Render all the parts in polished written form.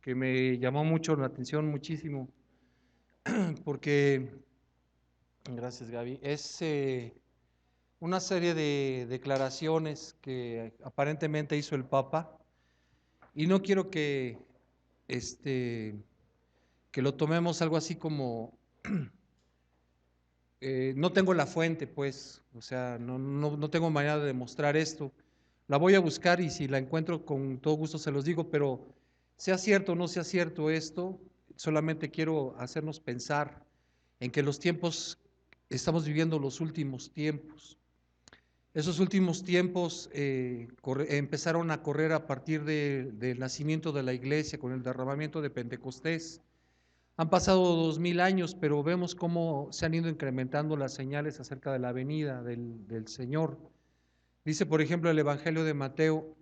que me llamó mucho la atención, muchísimo, porque, gracias Gaby, es una serie de declaraciones que aparentemente hizo el Papa, y no quiero este, que lo tomemos algo así como, no tengo la fuente, pues, o sea, no tengo manera de demostrar esto. La voy a buscar y si la encuentro con todo gusto se los digo, pero sea cierto o no sea cierto esto, solamente quiero hacernos pensar en que los tiempos, estamos viviendo los últimos tiempos. Esos últimos tiempos empezaron a correr a partir del nacimiento de la iglesia con el derramamiento de Pentecostés. Han pasado 2000 años, pero vemos cómo se han ido incrementando las señales acerca de la venida del Señor. Dice, por ejemplo, el Evangelio de Mateo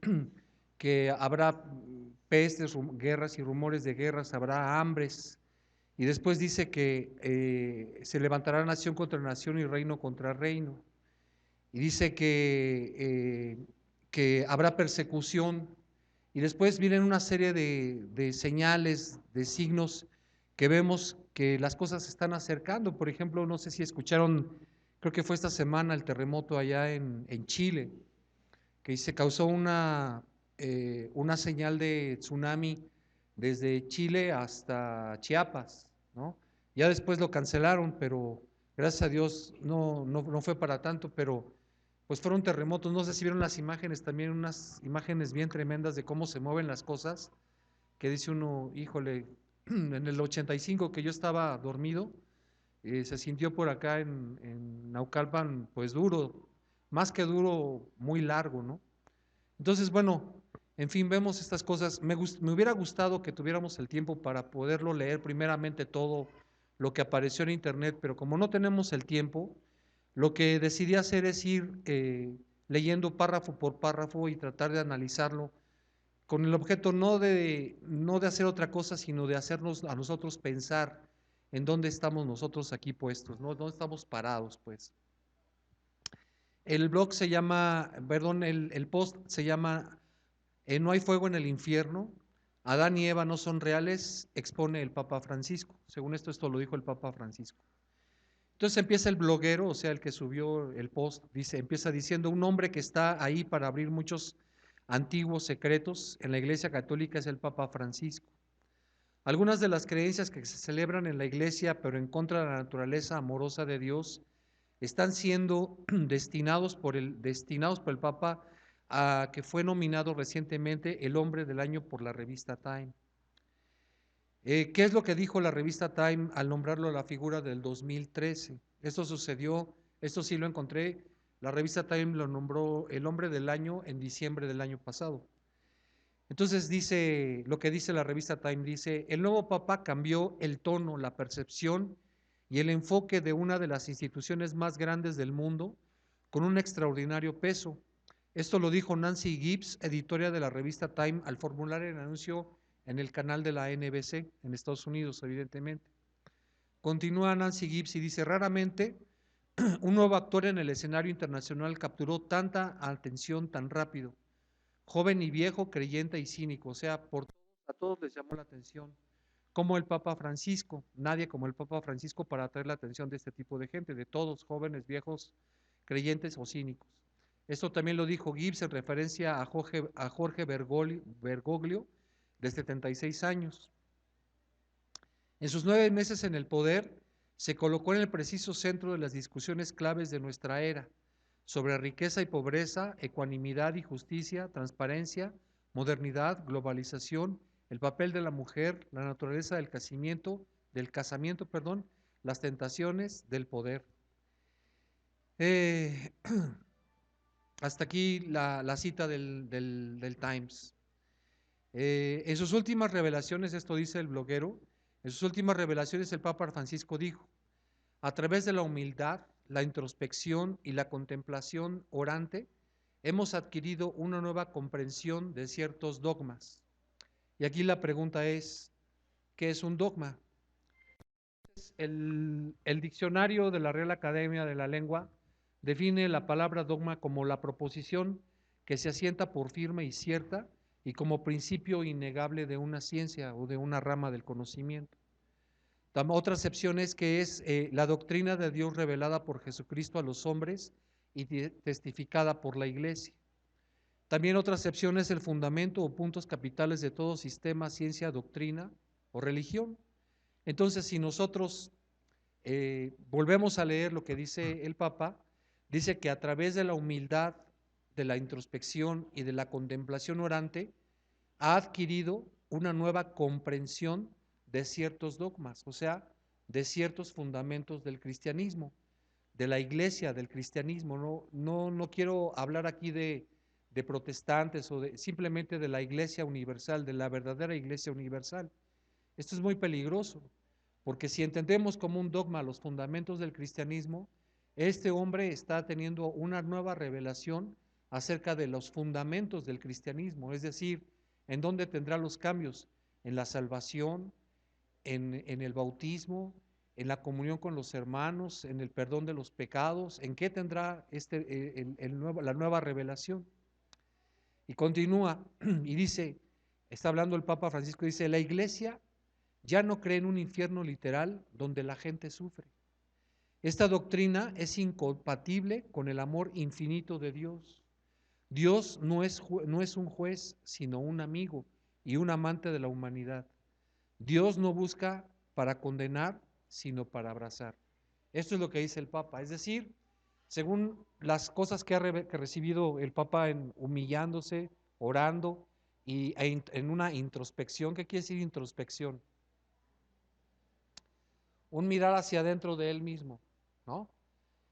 que habrá pestes, guerras y rumores de guerras, habrá hambres. Y después dice que se levantará nación contra nación y reino contra reino. Y dice que habrá persecución. Y después vienen una serie de señales, de signos que vemos que las cosas se están acercando. Por ejemplo, no sé si escucharon, creo que fue esta semana el terremoto allá en Chile, que se causó una señal de tsunami desde Chile hasta Chiapas, ¿no? Ya después lo cancelaron, pero gracias a Dios no fue para tanto, pero pues fueron terremotos. No sé si vieron las imágenes, también unas imágenes bien tremendas de cómo se mueven las cosas, que dice uno, híjole, en el 85 que yo estaba dormido, se sintió por acá en Naucalpan, pues duro, más que duro, muy largo, ¿no? Entonces, bueno, en fin, vemos estas cosas. Me hubiera gustado que tuviéramos el tiempo para poderlo leer primeramente todo lo que apareció en internet, pero como no tenemos el tiempo, lo que decidí hacer es ir leyendo párrafo por párrafo y tratar de analizarlo con el objeto no de hacer otra cosa, sino de hacernos a nosotros pensar en dónde estamos nosotros aquí puestos, ¿no? ¿Dónde estamos parados, pues? El blog se llama, perdón, el post se llama No hay fuego en el infierno, Adán y Eva no son reales, expone el Papa Francisco. Según esto lo dijo el Papa Francisco. Entonces empieza el bloguero, o sea, el que subió el post, empieza diciendo, un hombre que está ahí para abrir muchos antiguos secretos en la Iglesia Católica es el Papa Francisco. Algunas de las creencias que se celebran en la Iglesia, pero en contra de la naturaleza amorosa de Dios, están siendo destinados por el Papa, a que fue nominado recientemente el hombre del año por la revista Time. ¿Qué es lo que dijo la revista Time al nombrarlo la figura del 2013? Esto sucedió, esto sí lo encontré, la revista Time lo nombró el hombre del año en diciembre del año pasado. Entonces dice, lo que dice la revista Time, dice, el nuevo Papa cambió el tono, la percepción y el enfoque de una de las instituciones más grandes del mundo con un extraordinario peso. Esto lo dijo Nancy Gibbs, editora de la revista Time, al formular el anuncio en el canal de la NBC, en Estados Unidos, evidentemente. Continúa Nancy Gibbs y dice, raramente un nuevo actor en el escenario internacional capturó tanta atención tan rápido. Joven y viejo, creyente y cínico, o sea, a todos les llamó la atención. Como el Papa Francisco, nadie como el Papa Francisco para atraer la atención de este tipo de gente, de todos, jóvenes, viejos, creyentes o cínicos. Esto también lo dijo Gibbs en referencia a Jorge Bergoglio, de 76 años. En sus 9 meses en el poder, se colocó en el preciso centro de las discusiones claves de nuestra era, sobre riqueza y pobreza, ecuanimidad y justicia, transparencia, modernidad, globalización, el papel de la mujer, la naturaleza del casamiento, perdón, las tentaciones del poder. Eh, hasta aquí la cita del Times. En sus últimas revelaciones, esto dice el bloguero, en sus últimas revelaciones el Papa Francisco dijo, a través de la humildad, la introspección y la contemplación orante, hemos adquirido una nueva comprensión de ciertos dogmas. Y aquí la pregunta es, ¿qué es un dogma? El diccionario de la Real Academia de la Lengua define la palabra dogma como la proposición que se asienta por firme y cierta y como principio innegable de una ciencia o de una rama del conocimiento. Otra acepción es que es la doctrina de Dios revelada por Jesucristo a los hombres y testificada por la Iglesia. También otra acepción es el fundamento o puntos capitales de todo sistema, ciencia, doctrina o religión. Entonces, si nosotros volvemos a leer lo que dice el Papa, dice que a través de la humildad, de la introspección y de la contemplación orante, ha adquirido una nueva comprensión de ciertos dogmas, o sea, de ciertos fundamentos del cristianismo, de la iglesia, del cristianismo. No quiero hablar aquí de protestantes o simplemente de la iglesia universal, de la verdadera iglesia universal. Esto es muy peligroso, porque si entendemos como un dogma los fundamentos del cristianismo, este hombre está teniendo una nueva revelación acerca de los fundamentos del cristianismo, es decir, en dónde tendrá los cambios, en la salvación, en el bautismo, en la comunión con los hermanos, en el perdón de los pecados, en qué tendrá la nueva revelación. Y continúa y dice, está hablando el Papa Francisco, dice, la iglesia ya no cree en un infierno literal donde la gente sufre. Esta doctrina es incompatible con el amor infinito de Dios. Dios no es un juez, sino un amigo y un amante de la humanidad. Dios no busca para condenar, sino para abrazar. Esto es lo que dice el Papa. Es decir, según las cosas que ha recibido el Papa humillándose, orando y en una introspección. ¿Qué quiere decir introspección? Un mirar hacia adentro de él mismo, ¿no?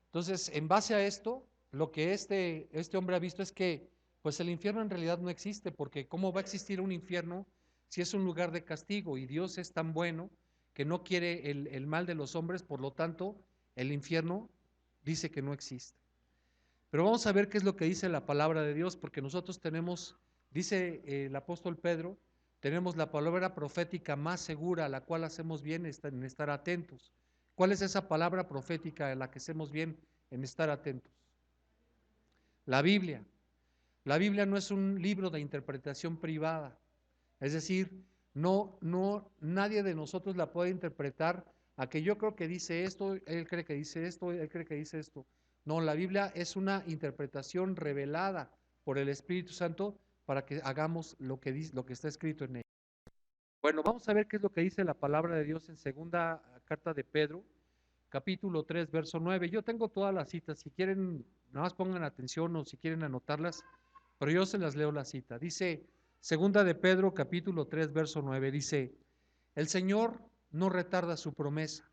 Entonces, en base a esto, lo que este hombre ha visto es que pues el infierno en realidad no existe, porque ¿cómo va a existir un infierno si es un lugar de castigo? Y Dios es tan bueno que no quiere el mal de los hombres, por lo tanto, el infierno dice que no existe. Pero vamos a ver qué es lo que dice la palabra de Dios, porque nosotros tenemos, dice el apóstol Pedro, tenemos la palabra profética más segura, a la cual hacemos bien en estar atentos. ¿Cuál es esa palabra profética en la que hacemos bien en estar atentos? La Biblia. La Biblia no es un libro de interpretación privada, es decir, nadie de nosotros la puede interpretar a que yo creo que dice esto, él cree que dice esto, él cree que dice esto. No, la Biblia es una interpretación revelada por el Espíritu Santo para que hagamos lo que dice, lo que está escrito en ella. Bueno, vamos a ver qué es lo que dice la palabra de Dios en segunda carta de Pedro, capítulo 3, verso 9. Yo tengo todas las citas, si quieren, nada más pongan atención o si quieren anotarlas, pero yo se las leo la cita. Dice, segunda de Pedro, capítulo 3, verso 9, dice, el Señor no retarda su promesa,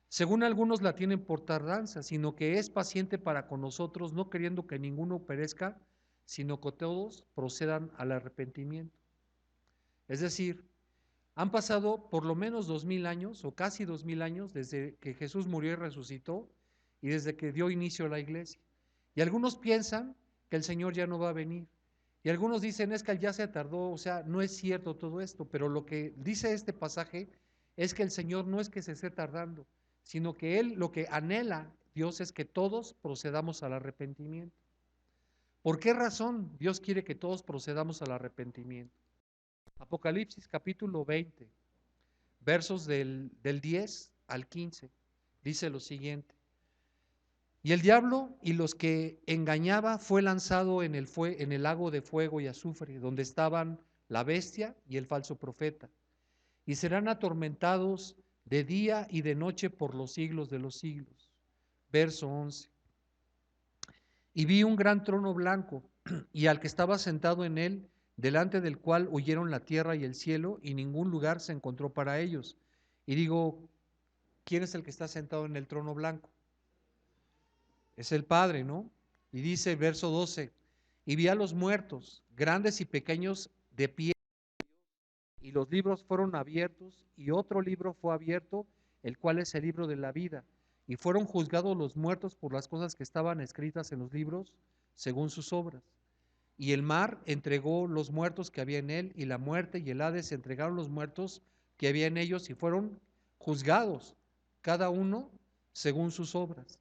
según algunos la tienen por tardanza, sino que es paciente para con nosotros, no queriendo que ninguno perezca, sino que todos procedan al arrepentimiento. Es decir, han pasado por lo menos 2000 años o casi 2000 años desde que Jesús murió y resucitó y desde que dio inicio a la iglesia. Y algunos piensan que el Señor ya no va a venir. Y algunos dicen, es que él ya se tardó, o sea, no es cierto todo esto, pero lo que dice este pasaje es que el Señor no es que se esté tardando, sino que Él lo que anhela Dios es que todos procedamos al arrepentimiento. ¿Por qué razón Dios quiere que todos procedamos al arrepentimiento? Apocalipsis capítulo 20, versos del 10 al 15, dice lo siguiente. Y el diablo y los que engañaba fue lanzado en el lago de fuego y azufre, donde estaban la bestia y el falso profeta, y serán atormentados de día y de noche por los siglos de los siglos. Verso 11. Y vi un gran trono blanco, y al que estaba sentado en él, delante del cual huyeron la tierra y el cielo, y ningún lugar se encontró para ellos. Y digo, ¿quién es el que está sentado en el trono blanco? Es el Padre, ¿no? Y dice, verso 12, y vi a los muertos, grandes y pequeños, de pie, y los libros fueron abiertos, y otro libro fue abierto, el cual es el libro de la vida. Y fueron juzgados los muertos por las cosas que estaban escritas en los libros, según sus obras. Y el mar entregó los muertos que había en él, y la muerte y el Hades entregaron los muertos que había en ellos, y fueron juzgados, cada uno según sus obras.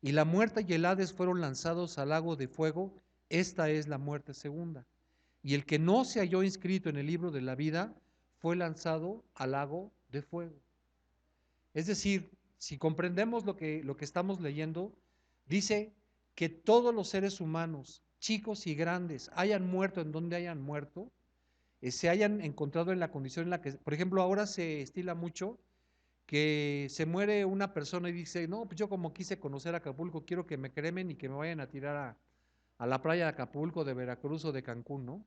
Y la muerte y el Hades fueron lanzados al lago de fuego. Esta es la muerte segunda. y el que no se halló inscrito en el libro de la vida fue lanzado al lago de fuego. Es decir, si comprendemos lo que estamos leyendo, dice que todos los seres humanos, chicos y grandes, hayan muerto en donde hayan muerto, se hayan encontrado en la condición en la que, por ejemplo, ahora se estila mucho que se muere una persona y dice, no, pues yo como quise conocer Acapulco, quiero que me cremen y que me vayan a tirar a la playa de Acapulco, de Veracruz o de Cancún, ¿no?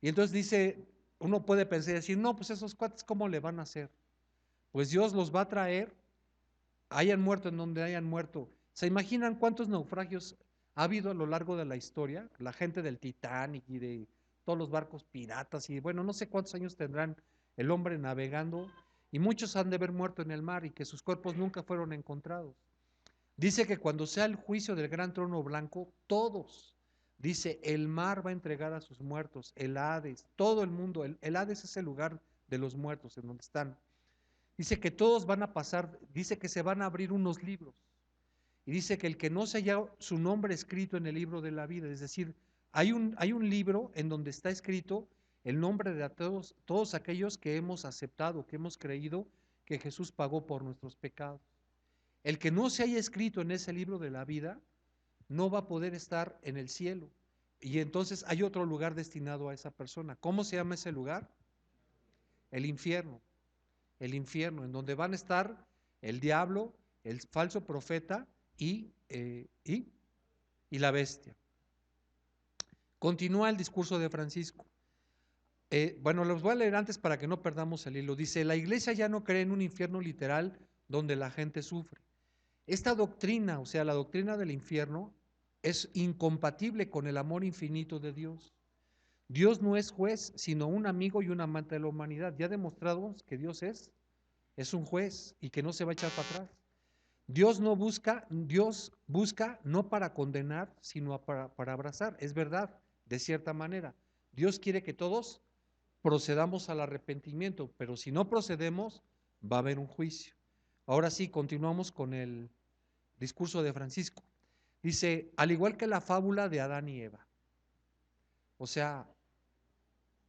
Y entonces dice, uno puede pensar y decir, no, pues esos cuates, ¿cómo le van a hacer? Pues Dios los va a traer, hayan muerto en donde hayan muerto. ¿Se imaginan cuántos naufragios ha habido a lo largo de la historia? La gente del Titanic y de todos los barcos piratas y bueno, no sé cuántos años tendrán el hombre navegando y muchos han de haber muerto en el mar y que sus cuerpos nunca fueron encontrados. Dice que cuando sea el juicio del gran trono blanco, todos, dice, el mar va a entregar a sus muertos, el Hades, todo el mundo, el Hades es el lugar de los muertos en donde están. Dice que todos van a pasar, dice que se van a abrir unos libros. Y dice que el que no se haya su nombre escrito en el libro de la vida, es decir, hay un libro en donde está escrito el nombre de todos aquellos que hemos aceptado, que hemos creído que Jesús pagó por nuestros pecados. El que no se haya escrito en ese libro de la vida no va a poder estar en el cielo. Y entonces hay otro lugar destinado a esa persona. ¿Cómo se llama ese lugar? El infierno. El infierno, en donde van a estar el diablo, el falso profeta y la bestia. Continúa el discurso de Francisco. Bueno, los voy a leer antes para que no perdamos el hilo. Dice, la iglesia ya no cree en un infierno literal donde la gente sufre. Esta doctrina, o sea, la doctrina del infierno, es incompatible con el amor infinito de Dios. Dios no es juez, sino un amigo y un amante de la humanidad. Ya demostramos que Dios es un juez y que no se va a echar para atrás. Dios busca no para condenar, sino para abrazar. Es verdad, de cierta manera. Dios quiere que todos procedamos al arrepentimiento, pero si no procedemos, va a haber un juicio. Ahora sí, continuamos con el discurso de Francisco. Dice, al igual que la fábula de Adán y Eva. O sea,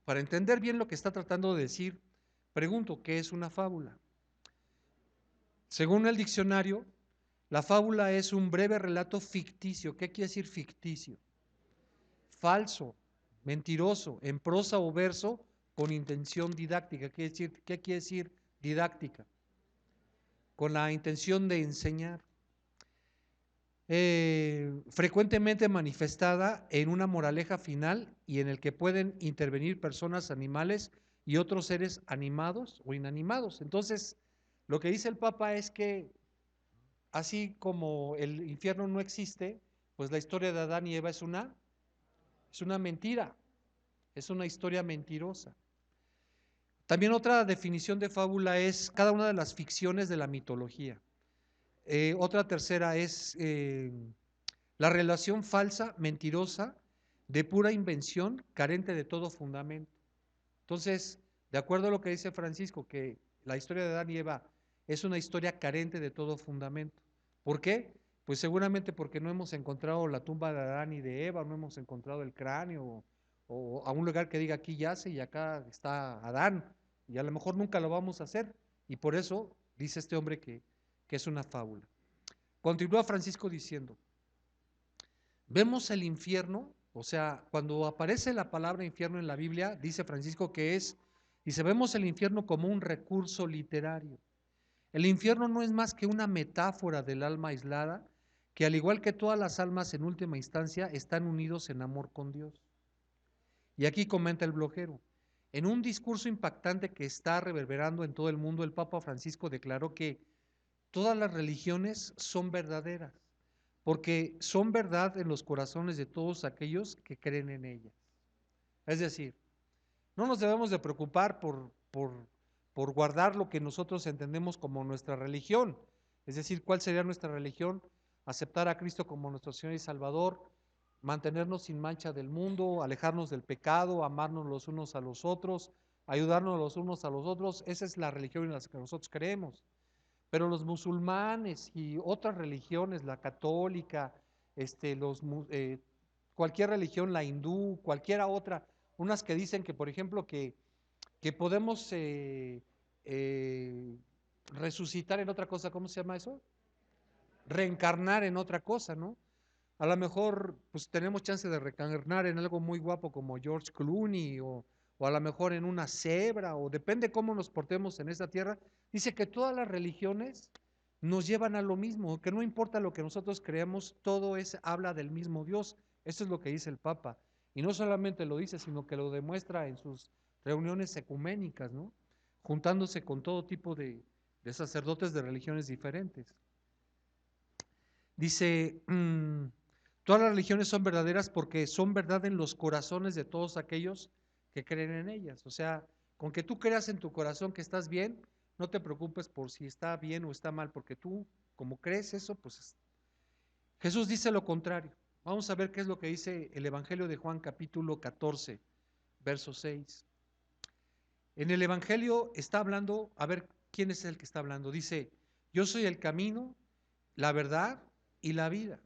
para entender bien lo que está tratando de decir, pregunto, ¿qué es una fábula? Según el diccionario, la fábula es un breve relato ficticio. ¿Qué quiere decir ficticio? Falso, mentiroso, en prosa o verso con intención didáctica. ¿Qué quiere decir didáctica? Con la intención de enseñar. Frecuentemente manifestada en una moraleja final y en el que pueden intervenir personas, animales y otros seres animados o inanimados. Entonces, lo que dice el Papa es que así como el infierno no existe, pues la historia de Adán y Eva es una mentira, es una historia mentirosa. También otra definición de fábula es cada una de las ficciones de la mitología. Otra tercera es la relación falsa, mentirosa, de pura invención, carente de todo fundamento. Entonces, de acuerdo a lo que dice Francisco, que la historia de Adán y Eva es una historia carente de todo fundamento. ¿Por qué? Pues seguramente porque no hemos encontrado la tumba de Adán y de Eva, no hemos encontrado el cráneo, o a un lugar que diga aquí yace y acá está Adán, y a lo mejor nunca lo vamos a hacer, y por eso dice este hombre que es una fábula. Continúa Francisco diciendo, vemos el infierno, o sea, cuando aparece la palabra infierno en la Biblia, dice Francisco que es, dice, vemos el infierno como un recurso literario. El infierno no es más que una metáfora del alma aislada, que al igual que todas las almas en última instancia, están unidos en amor con Dios. Y aquí comenta el blogero, en un discurso impactante que está reverberando en todo el mundo, el Papa Francisco declaró que todas las religiones son verdaderas, porque son verdad en los corazones de todos aquellos que creen en ellas. Es decir, no nos debemos de preocupar por guardar lo que nosotros entendemos como nuestra religión. Es decir, ¿cuál sería nuestra religión? Aceptar a Cristo como nuestro Señor y Salvador, mantenernos sin mancha del mundo, alejarnos del pecado, amarnos los unos a los otros, ayudarnos los unos a los otros. Esa es la religión en la que nosotros creemos. Pero los musulmanes y otras religiones, la católica, cualquier religión, la hindú, cualquiera otra, unas que dicen que, por ejemplo, que podemos eh, resucitar en otra cosa. ¿Cómo se llama eso? Reencarnar en otra cosa, ¿no? A lo mejor pues tenemos chance de reencarnar en algo muy guapo como George Clooney o a lo mejor en una cebra o depende cómo nos portemos en esta tierra. Dice que todas las religiones nos llevan a lo mismo, que no importa lo que nosotros creemos, todo es habla del mismo Dios. Eso es lo que dice el Papa. Y no solamente lo dice, sino que lo demuestra en sus reuniones ecuménicas, ¿no? Juntándose con todo tipo de sacerdotes de religiones diferentes. Dice, todas las religiones son verdaderas porque son verdad en los corazones de todos aquellos que creen en ellas. O sea, con que tú creas en tu corazón que estás bien, no te preocupes por si está bien o está mal, porque tú, como crees eso, pues Jesús dice lo contrario. Vamos a ver qué es lo que dice el Evangelio de Juan capítulo 14, verso 6. En el Evangelio está hablando, a ver, ¿quién es el que está hablando? Dice, yo soy el camino, la verdad y la vida.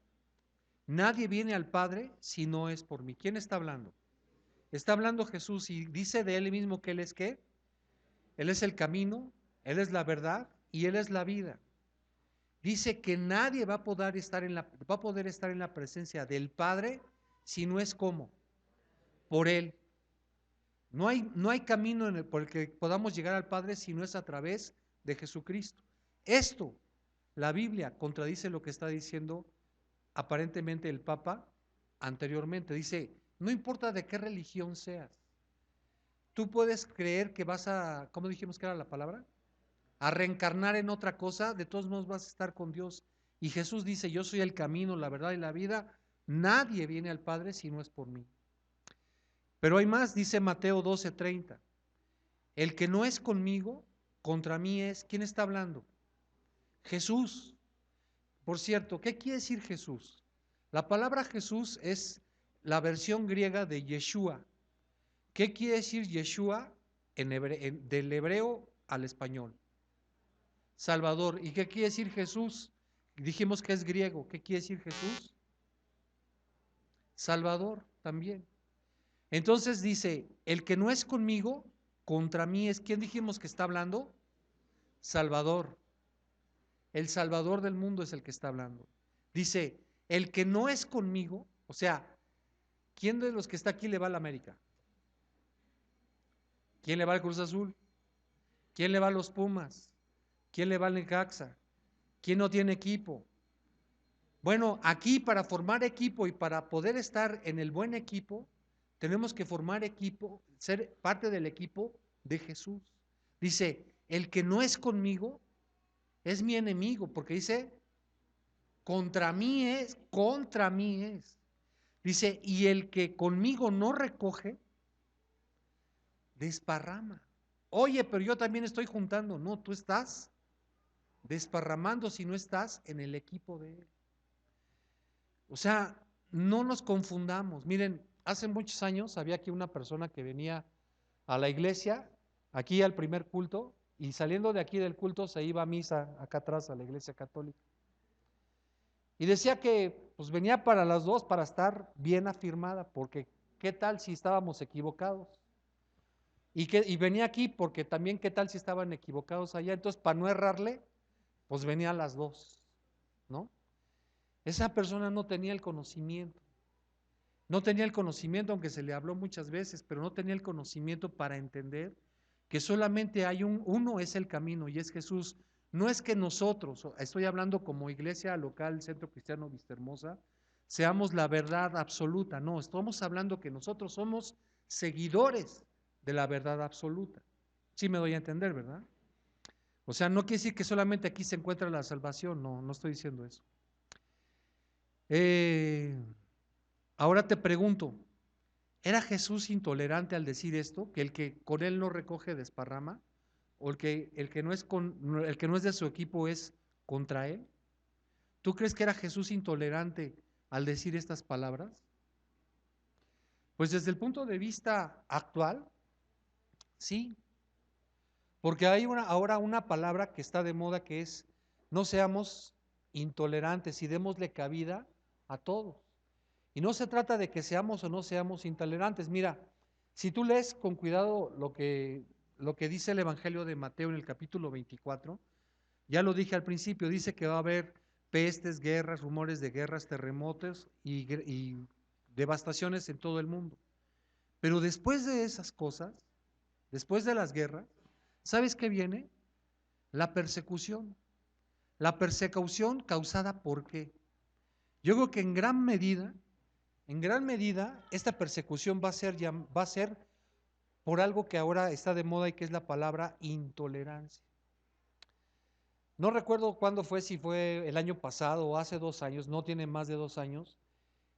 Nadie viene al Padre si no es por mí. ¿Quién está hablando? Está hablando Jesús y dice de él mismo que él es ¿qué? Él es el camino, él es la verdad y él es la vida. Dice que nadie va a poder estar en la presencia del Padre si no es como por él. No hay camino por el que podamos llegar al Padre si no es a través de Jesucristo. Esto, la Biblia contradice lo que está diciendo aparentemente el Papa anteriormente. Dice, no importa de qué religión seas, tú puedes creer que vas a, ¿cómo dijimos que era la palabra? A reencarnar en otra cosa, de todos modos vas a estar con Dios. Y Jesús dice, yo soy el camino, la verdad y la vida, nadie viene al Padre si no es por mí. Pero hay más, dice Mateo 12:30, el que no es conmigo, contra mí es. ¿Quién está hablando? Jesús. Por cierto, ¿qué quiere decir Jesús? La palabra Jesús es la versión griega de Yeshua. ¿Qué quiere decir Yeshua del hebreo al español? Salvador. ¿Y qué quiere decir Jesús? Dijimos que es griego. ¿Qué quiere decir Jesús? Salvador también. Entonces dice, el que no es conmigo, contra mí es. ¿Quién dijimos que está hablando? Salvador. El Salvador del mundo es el que está hablando. Dice, el que no es conmigo, o sea, ¿quién de los que está aquí le va a la América? ¿Quién le va al Cruz Azul? ¿Quién le va a los Pumas? ¿Quién le va al Necaxa? ¿Quién no tiene equipo? Bueno, aquí para formar equipo y para poder estar en el buen equipo, tenemos que formar equipo, ser parte del equipo de Jesús. Dice, el que no es conmigo es mi enemigo, porque dice, contra mí es, contra mí es. Dice, y el que conmigo no recoge, desparrama. Oye, pero yo también estoy juntando. No, tú estás desparramando si no estás en el equipo de él. O sea, no nos confundamos. Miren, hace muchos años había aquí una persona que venía a la iglesia, aquí al primer culto, y saliendo de aquí del culto se iba a misa acá atrás a la iglesia católica. Y decía que pues venía para las dos para estar bien afirmada, porque qué tal si estábamos equivocados. Y venía aquí porque también qué tal si estaban equivocados allá. Entonces, para no errarle, pues venía a las dos, ¿no? Esa persona no tenía el conocimiento. No tenía el conocimiento, aunque se le habló muchas veces, pero no tenía el conocimiento para entender que solamente hay uno es el camino y es Jesús. No es que nosotros, estoy hablando como iglesia local, Centro Cristiano Vistahermosa, seamos la verdad absoluta. No, estamos hablando que nosotros somos seguidores de la verdad absoluta. Sí me doy a entender, ¿verdad? O sea, no quiere decir que solamente aquí se encuentra la salvación, no, no estoy diciendo eso. Ahora te pregunto, ¿era Jesús intolerante al decir esto? ¿Que el que con él no recoge desparrama? ¿O el que no es de su equipo es contra él? ¿Tú crees que era Jesús intolerante al decir estas palabras? Pues desde el punto de vista actual, sí, porque hay ahora una palabra que está de moda que es no seamos intolerantes y démosle cabida a todos. Y no se trata de que seamos o no seamos intolerantes. Mira, Si tú lees con cuidado lo que dice el Evangelio de Mateo en el capítulo 24, ya lo dije al principio, dice que va a haber pestes, guerras, rumores de guerras, terremotos y devastaciones en todo el mundo. Pero después de esas cosas, después de las guerras, ¿sabes qué viene? La persecución. La persecución causada ¿por qué? Yo creo que en gran medida, esta persecución va a ser por algo que ahora está de moda y que es la palabra intolerancia. No recuerdo cuándo fue, si fue el año pasado o hace 2 años, no tiene más de 2 años.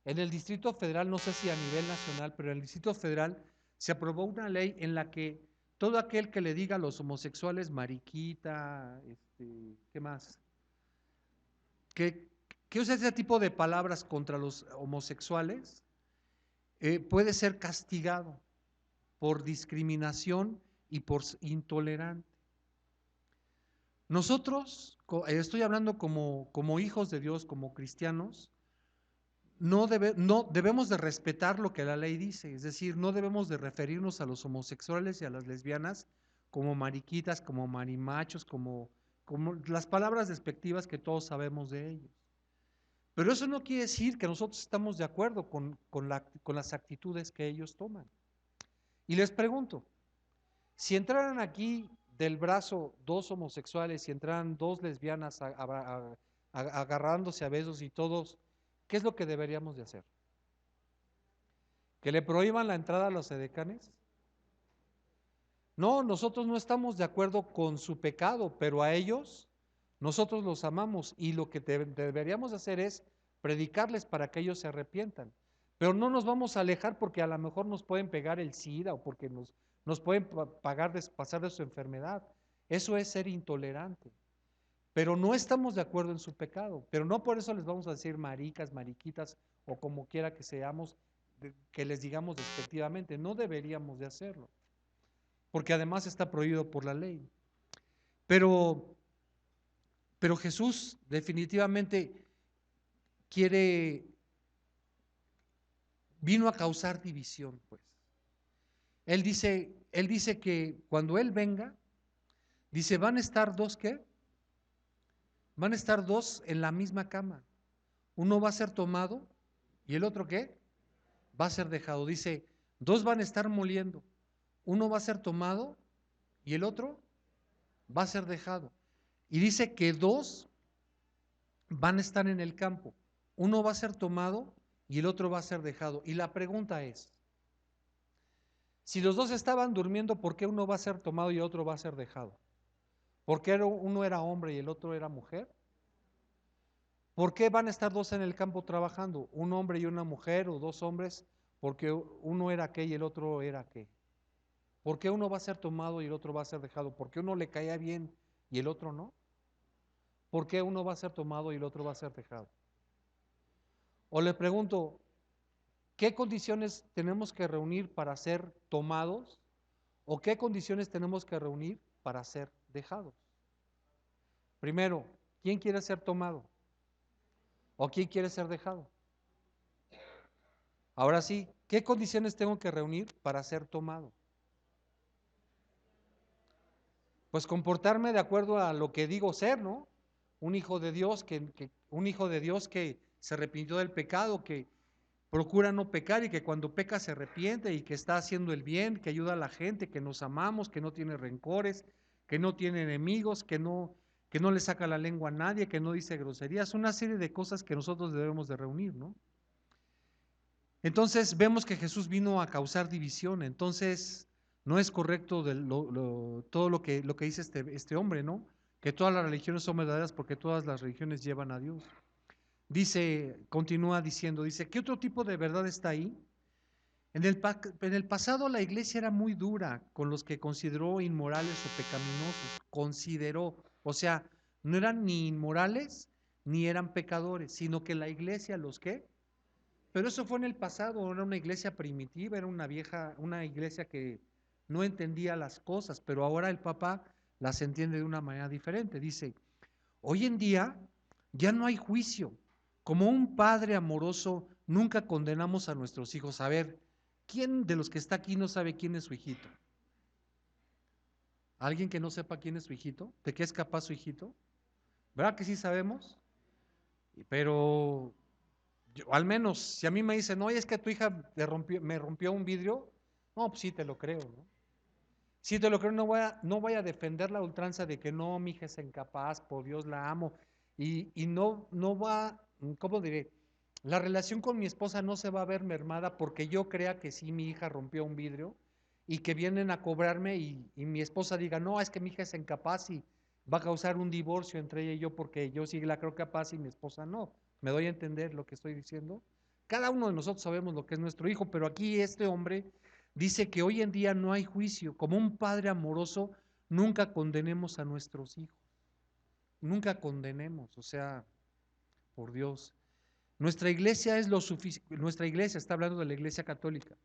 En el Distrito Federal, no sé si a nivel nacional, pero en el Distrito Federal se aprobó una ley en la que todo aquel que le diga a los homosexuales mariquita, ¿qué más? Que usa ese tipo de palabras contra los homosexuales, puede ser castigado por discriminación y por intolerante. Nosotros, estoy hablando como hijos de Dios, como cristianos, no debemos de respetar lo que la ley dice, es decir, no debemos de referirnos a los homosexuales y a las lesbianas como mariquitas, como marimachos, como las palabras despectivas que todos sabemos de ellos. Pero eso no quiere decir que nosotros estamos de acuerdo con las actitudes que ellos toman. Y les pregunto, si entraran aquí del brazo dos homosexuales y entraran dos lesbianas agarrándose a besos y todos, ¿qué es lo que deberíamos de hacer? ¿Que le prohíban la entrada a los edecanes? No, nosotros no estamos de acuerdo con su pecado, pero a ellos nosotros los amamos y lo que deberíamos hacer es predicarles para que ellos se arrepientan. Pero no nos vamos a alejar porque a lo mejor nos pueden pegar el SIDA o porque nos pueden pasar de su enfermedad. Eso es ser intolerante. Pero no estamos de acuerdo en su pecado. Pero no por eso les vamos a decir maricas, mariquitas o como quiera que seamos, que les digamos despectivamente. No deberíamos de hacerlo, porque además está prohibido por la ley. Pero Jesús definitivamente vino a causar división, pues. Él dice que cuando Él venga, dice, van a estar dos, ¿qué? Van a estar dos en la misma cama. Uno va a ser tomado y el otro, ¿qué? Va a ser dejado. Dice, dos van a estar moliendo. Uno va a ser tomado y el otro va a ser dejado. Y dice que dos van a estar en el campo. Uno va a ser tomado y el otro va a ser dejado. Y la pregunta es, si los dos estaban durmiendo, ¿por qué uno va a ser tomado y el otro va a ser dejado? ¿Por qué uno era hombre y el otro era mujer? ¿Por qué van a estar dos en el campo trabajando? Un hombre y una mujer o dos hombres, porque uno era qué y el otro era qué. ¿Por qué uno va a ser tomado y el otro va a ser dejado? ¿Por qué uno le caía bien y el otro no? ¿Por qué uno va a ser tomado y el otro va a ser dejado? O le pregunto, ¿qué condiciones tenemos que reunir para ser tomados? ¿O qué condiciones tenemos que reunir para ser dejados? Primero, ¿quién quiere ser tomado? ¿O quién quiere ser dejado? Ahora sí, ¿qué condiciones tengo que reunir para ser tomado? Pues comportarme de acuerdo a lo que digo ser, ¿no? Un hijo de Dios un hijo de Dios que se arrepintió del pecado, que procura no pecar y que cuando peca se arrepiente y que está haciendo el bien, que ayuda a la gente, que nos amamos, que no tiene rencores, que no tiene enemigos, que no le saca la lengua a nadie, que no dice groserías, una serie de cosas que nosotros debemos de reunir, ¿no? Entonces vemos que Jesús vino a causar división, entonces no es correcto todo lo que dice este hombre, ¿no? Que todas las religiones son verdaderas porque todas las religiones llevan a Dios. Dice, continúa diciendo, dice, ¿qué otro tipo de verdad está ahí? En el pasado la iglesia era muy dura con los que consideró inmorales o pecaminosos, consideró, o sea, no eran ni inmorales ni eran pecadores, sino que la iglesia los que, pero eso fue en el pasado, era una iglesia primitiva, era una iglesia que no entendía las cosas, pero ahora el Papa las entiende de una manera diferente. Dice, hoy en día ya no hay juicio. Como un padre amoroso, nunca condenamos a nuestros hijos. A ver, ¿Quién de los que está aquí no sabe quién es su hijito? ¿Alguien que no sepa quién es su hijito? ¿De qué es capaz su hijito? ¿Verdad que sí sabemos? Pero al menos, si a mí me dicen, oye, es que tu hija me rompió un vidrio, no, pues sí te lo creo, ¿no? Sí te lo creo, no voy a defender la ultranza de que no, mi hija es incapaz, por Dios la amo, y no va, ¿cómo diré? La relación con mi esposa no se va a ver mermada porque yo crea que sí, mi hija rompió un vidrio y que vienen a cobrarme y mi esposa diga, no, es que mi hija es incapaz y va a causar un divorcio entre ella y yo porque yo sí la creo capaz y mi esposa no. ¿Me doy a entender lo que estoy diciendo? Cada uno de nosotros sabemos lo que es nuestro hijo, pero aquí este hombre dice que hoy en día no hay juicio. Como un padre amoroso, nunca condenemos a nuestros hijos. Nunca condenemos, o sea, por Dios. Nuestra iglesia está hablando de la iglesia católica.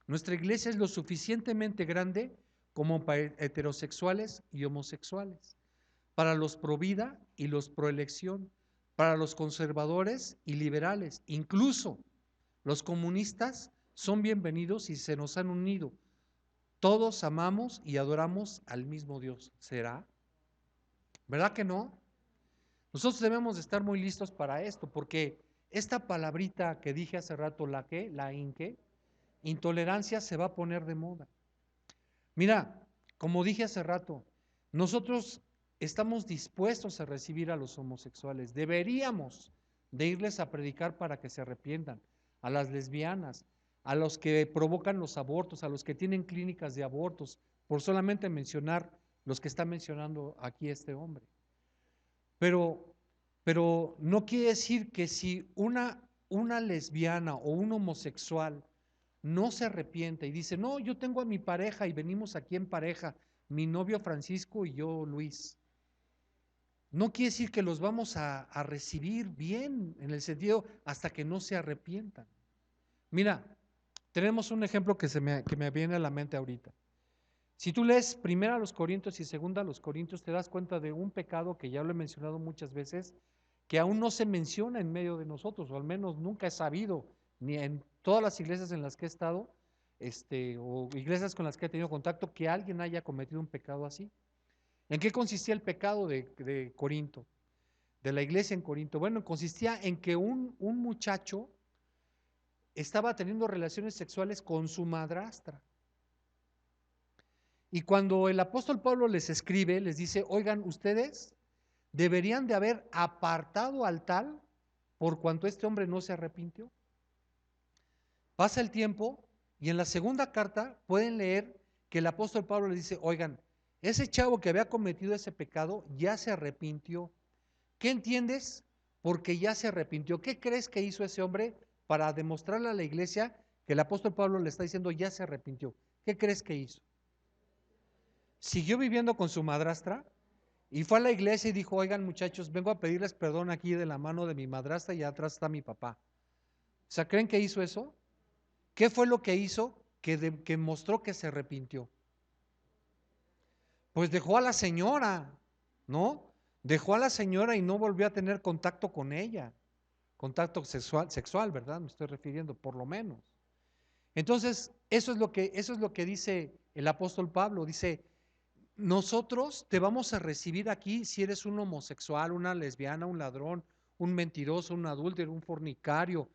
Nuestra iglesia es lo suficientemente grande como para heterosexuales y homosexuales, para los pro vida y los pro elección, para los conservadores y liberales, incluso los comunistas son bienvenidos y se nos han unido. Todos amamos y adoramos al mismo Dios. ¿Será? ¿Verdad que no? Nosotros debemos de estar muy listos para esto, porque esta palabrita que dije hace rato, la inque, intolerancia se va a poner de moda. Mira, como dije hace rato, nosotros estamos dispuestos a recibir a los homosexuales, deberíamos de irles a predicar para que se arrepientan, a las lesbianas, a los que provocan los abortos, a los que tienen clínicas de abortos, por solamente mencionar los que está mencionando aquí este hombre. Pero no quiere decir que si una lesbiana o un homosexual no se arrepiente y dice, no, yo tengo a mi pareja y venimos aquí en pareja, mi novio Francisco y yo Luis, no quiere decir que los vamos a recibir bien, en el sentido hasta que no se arrepientan. Mira, tenemos un ejemplo que me viene a la mente ahorita. Si tú lees primero a los Corintios y segunda a los Corintios, te das cuenta de un pecado que ya lo he mencionado muchas veces, que aún no se menciona en medio de nosotros, o al menos nunca he sabido, ni en todas las iglesias en las que he estado, o iglesias con las que he tenido contacto, que alguien haya cometido un pecado así. ¿En qué consistía el pecado de Corinto, de la iglesia en Corinto? Bueno, consistía en que un muchacho estaba teniendo relaciones sexuales con su madrastra. Y cuando el apóstol Pablo les escribe, les dice, oigan, ustedes deberían de haber apartado al tal por cuanto este hombre no se arrepintió. Pasa el tiempo y en la segunda carta pueden leer que el apóstol Pablo les dice, oigan, ese chavo que había cometido ese pecado ya se arrepintió. ¿Qué entiendes? Porque ya se arrepintió. ¿Qué crees que hizo ese hombre para demostrarle a la iglesia que el apóstol Pablo le está diciendo ya se arrepintió? ¿Qué crees que hizo? Siguió viviendo con su madrastra y fue a la iglesia y dijo, oigan muchachos, vengo a pedirles perdón aquí de la mano de mi madrastra y atrás está mi papá. O sea, ¿creen que hizo eso? ¿Qué fue lo que hizo que mostró que se arrepintió? Pues dejó a la señora, ¿no? Dejó a la señora y no volvió a tener contacto con ella. Contacto sexual, ¿verdad? Me estoy refiriendo, por lo menos. Entonces, eso es lo que dice el apóstol Pablo. Dice, nosotros te vamos a recibir aquí si eres un homosexual, una lesbiana, un ladrón, un mentiroso, un adúltero, un fornicario,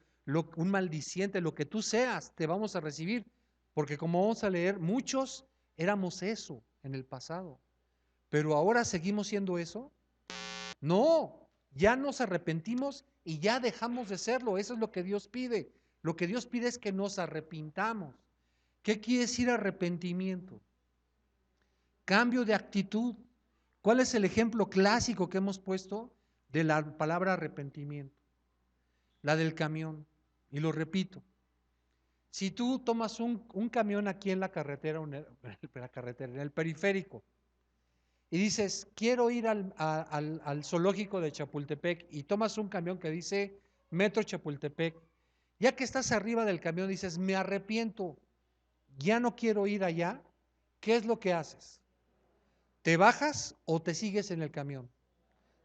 un maldiciente, lo que tú seas, te vamos a recibir. Porque como vamos a leer, muchos éramos eso en el pasado. Pero ahora seguimos siendo eso. No, ya nos arrepentimos y ya dejamos de serlo. Eso es lo que Dios pide. Lo que Dios pide es que nos arrepintamos. ¿Qué quiere decir arrepentimiento? Cambio de actitud. ¿Cuál es el ejemplo clásico que hemos puesto de la palabra arrepentimiento? La del camión. Y lo repito. Si tú tomas un camión aquí en la carretera, en el periférico, y dices, quiero ir al zoológico de Chapultepec, y tomas un camión que dice Metro Chapultepec, ya que estás arriba del camión dices, me arrepiento, ya no quiero ir allá, ¿qué es lo que haces? ¿Te bajas o te sigues en el camión?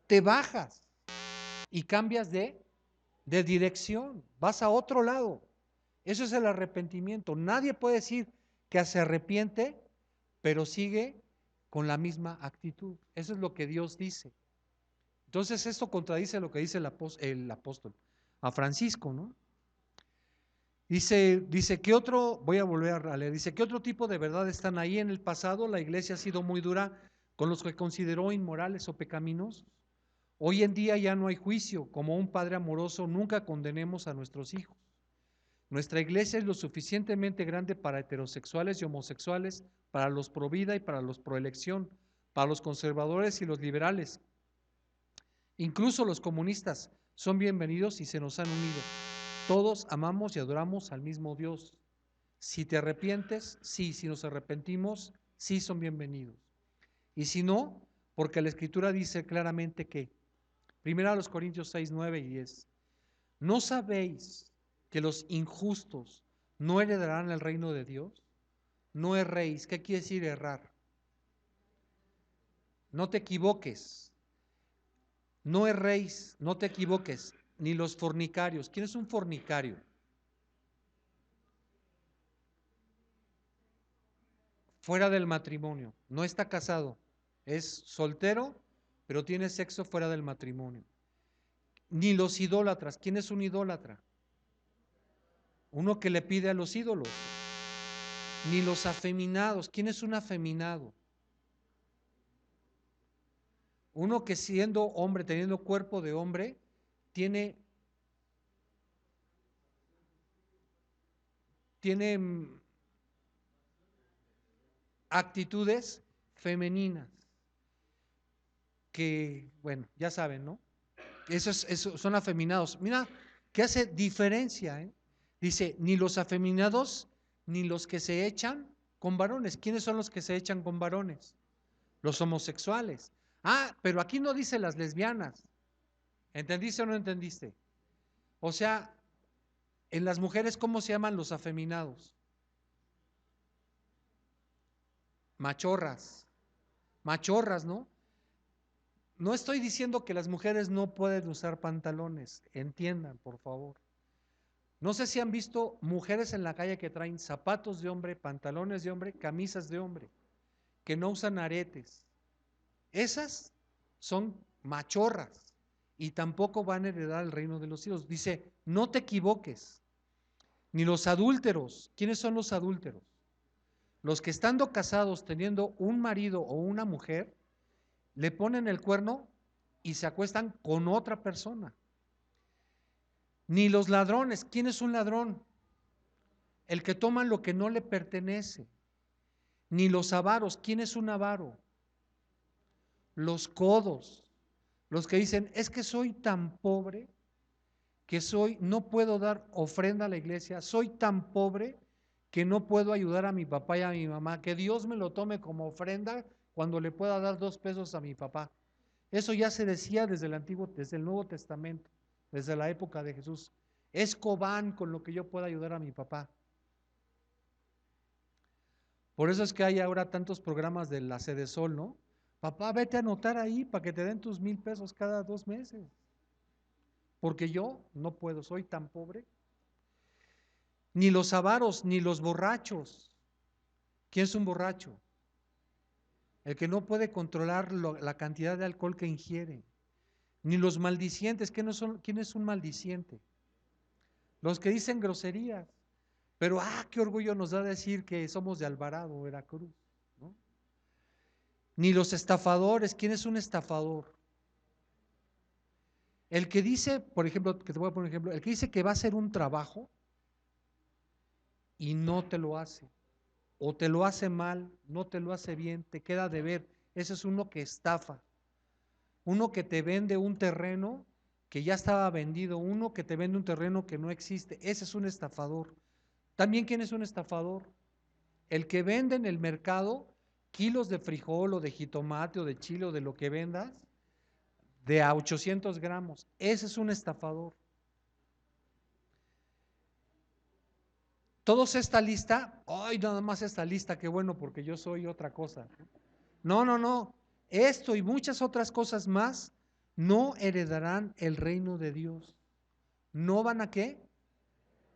Te bajas y cambias de dirección, vas a otro lado. Eso es el arrepentimiento. Nadie puede decir que se arrepiente, pero sigue con la misma actitud. Eso es lo que Dios dice. Entonces esto contradice lo que dice el apóstol a Francisco, ¿no? Dice que otro, voy a volver a leer, dice que otro tipo de verdad están ahí. En el pasado la iglesia ha sido muy dura con los que consideró inmorales o pecaminosos. Hoy en día ya no hay juicio. Como un padre amoroso nunca condenemos a nuestros hijos. Nuestra iglesia es lo suficientemente grande para heterosexuales y homosexuales, para los pro vida y para los pro elección, para los conservadores y los liberales. Incluso los comunistas son bienvenidos y se nos han unido. Todos amamos y adoramos al mismo Dios. Si te arrepientes, sí. Si nos arrepentimos, sí son bienvenidos. Y si no, porque la Escritura dice claramente que, 1 Corintios 6, 9 y 10, ¿no sabéis que los injustos no heredarán el reino de Dios? No erréis. ¿Qué quiere decir errar? No te equivoques. No erréis, no te equivoques, ni los fornicarios. ¿Quién es un fornicario? Fuera del matrimonio, no está casado, es soltero, pero tiene sexo fuera del matrimonio. Ni los idólatras. ¿Quién es un idólatra? Uno que le pide a los ídolos. Ni los afeminados. ¿Quién es un afeminado? Uno que siendo hombre, teniendo cuerpo de hombre, tiene actitudes femeninas, que, bueno, ya saben, ¿no? Eso son afeminados. Mira, ¿qué hace diferencia? Dice, ni los afeminados, ni los que se echan con varones. ¿Quiénes son los que se echan con varones? Los homosexuales. Ah, pero aquí no dice las lesbianas. ¿Entendiste o no entendiste? O sea, en las mujeres, ¿cómo se llaman los afeminados? Machorras. Machorras, ¿no? No estoy diciendo que las mujeres no pueden usar pantalones, entiendan, por favor. No sé si han visto mujeres en la calle que traen zapatos de hombre, pantalones de hombre, camisas de hombre, que no usan aretes. Esas son machorras y tampoco van a heredar el reino de los cielos. Dice, no te equivoques, ni los adúlteros. ¿Quiénes son los adúlteros? Los que estando casados, teniendo un marido o una mujer, le ponen el cuerno y se acuestan con otra persona. Ni los ladrones. ¿Quién es un ladrón? El que toma lo que no le pertenece. Ni los avaros. ¿Quién es un avaro? Los codos. Los que dicen, es que soy tan pobre que no puedo dar ofrenda a la iglesia, soy tan pobre que no puedo ayudar a mi papá y a mi mamá, que Dios me lo tome como ofrenda cuando le pueda dar 2 pesos a mi papá. Eso ya se decía desde el Nuevo Testamento, desde la época de Jesús. Es cobán con lo que yo pueda ayudar a mi papá. Por eso es que hay ahora tantos programas de la Sede Sol, ¿no? Papá, vete a anotar ahí para que te den tus 1,000 pesos cada 2 meses. Porque yo no puedo, soy tan pobre. Ni los avaros, ni los borrachos. ¿Quién es un borracho? El que no puede controlar la cantidad de alcohol que ingiere. Ni los maldicientes. ¿Quién es un maldiciente? Los que dicen groserías. Pero, qué orgullo nos da decir que somos de Alvarado, Veracruz, ¿no? Ni los estafadores. ¿Quién es un estafador? El que dice, por ejemplo, que te voy a poner un ejemplo, el que dice que va a hacer un trabajo y no te lo hace, o te lo hace mal, no te lo hace bien, te queda de ver. Ese es uno que estafa. Uno que te vende un terreno que ya estaba vendido, uno que te vende un terreno que no existe. Ese es un estafador. También, ¿quién es un estafador? El que vende en el mercado kilos de frijol o de jitomate o de chile o de lo que vendas, de a 800 gramos. Ese es un estafador. Todos esta lista, ay, nada más esta lista, qué bueno, porque yo soy otra cosa. No, no, no. Esto y muchas otras cosas más no heredarán el reino de Dios. ¿No van a qué?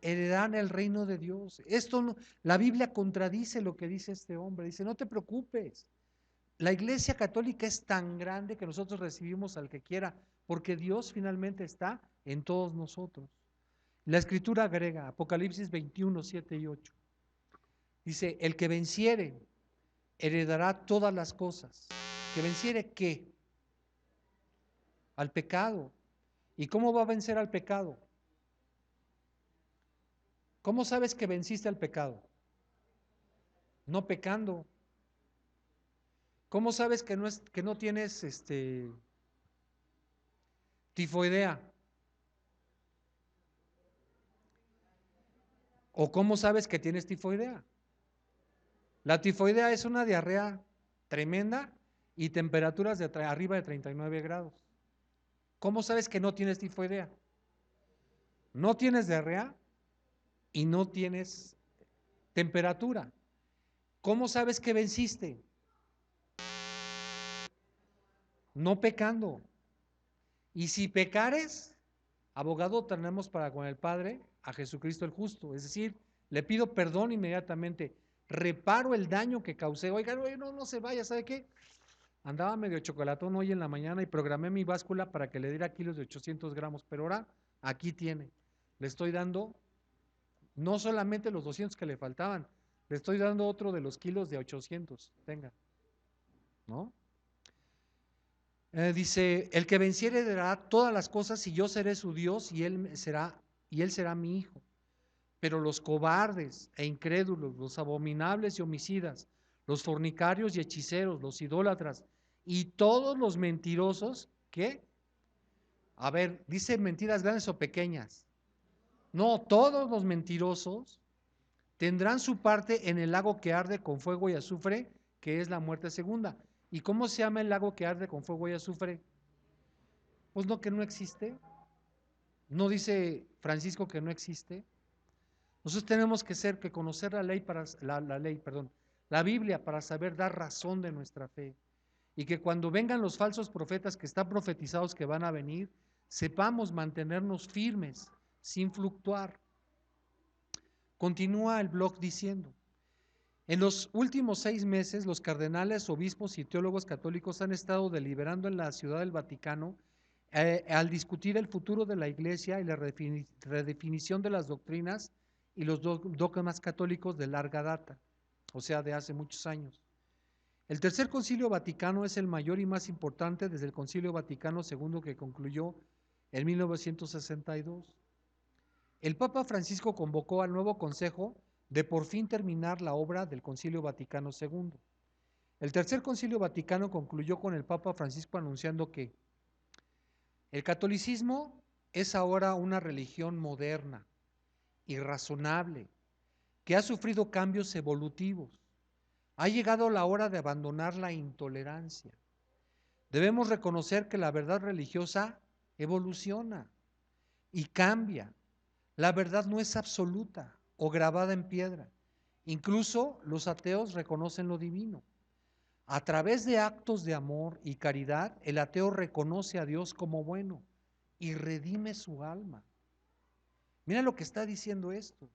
heredarán el reino de Dios. Esto no, la Biblia contradice lo que dice este hombre. Dice, no te preocupes. La Iglesia Católica es tan grande que nosotros recibimos al que quiera, porque Dios finalmente está en todos nosotros. La escritura griega, Apocalipsis 21, 7 y 8, dice, el que venciere heredará todas las cosas. ¿Que venciere qué? Al pecado. ¿Y cómo va a vencer al pecado? ¿Cómo sabes que venciste al pecado? No pecando. ¿Cómo sabes que no tienes tifoidea? ¿O cómo sabes que tienes tifoidea? La tifoidea es una diarrea tremenda y temperaturas de arriba de 39 grados. ¿Cómo sabes que no tienes tifoidea? No tienes diarrea y no tienes temperatura. ¿Cómo sabes que venciste? No pecando. Y si pecares, abogado tenemos para con el Padre a Jesucristo el justo. Es decir, le pido perdón inmediatamente, reparo el daño que causé. Oiga, no se vaya, ¿sabe qué? Andaba medio chocolatón hoy en la mañana y programé mi báscula para que le diera kilos de 800 gramos, pero ahora aquí tiene. Le estoy dando no solamente los 200 que le faltaban, le estoy dando otro de los kilos de 800. Tenga, ¿no? Dice, el que venciere dará todas las cosas y yo seré su Dios y él será mi hijo. Pero los cobardes e incrédulos, los abominables y homicidas, los fornicarios y hechiceros, los idólatras y todos los mentirosos, ¿qué? A ver, ¿dice mentiras grandes o pequeñas? No, todos los mentirosos tendrán su parte en el lago que arde con fuego y azufre, que es la muerte segunda. ¿Y cómo se llama el lago que arde con fuego y azufre? Pues no, que no existe. ¿No dice Francisco que no existe? Nosotros tenemos que conocer la ley la Biblia para saber dar razón de nuestra fe. Y que cuando vengan los falsos profetas que están profetizados que van a venir, sepamos mantenernos firmes, sin fluctuar. Continúa el blog diciendo, en los últimos 6 meses, los cardenales, obispos y teólogos católicos han estado deliberando en la Ciudad del Vaticano al discutir el futuro de la Iglesia y la redefinición de las doctrinas y los dogmas católicos de larga data, o sea, de hace muchos años. El Tercer Concilio Vaticano es el mayor y más importante desde el Concilio Vaticano II que concluyó en 1962. El Papa Francisco convocó al nuevo Consejo de por fin terminar la obra del Concilio Vaticano II. El Tercer Concilio Vaticano concluyó con el Papa Francisco anunciando que el catolicismo es ahora una religión moderna y razonable, que ha sufrido cambios evolutivos. Ha llegado la hora de abandonar la intolerancia. Debemos reconocer que la verdad religiosa evoluciona y cambia. La verdad no es absoluta o grabada en piedra. Incluso los ateos reconocen lo divino. A través de actos de amor y caridad, el ateo reconoce a Dios como bueno y redime su alma. Mira lo que está diciendo esto.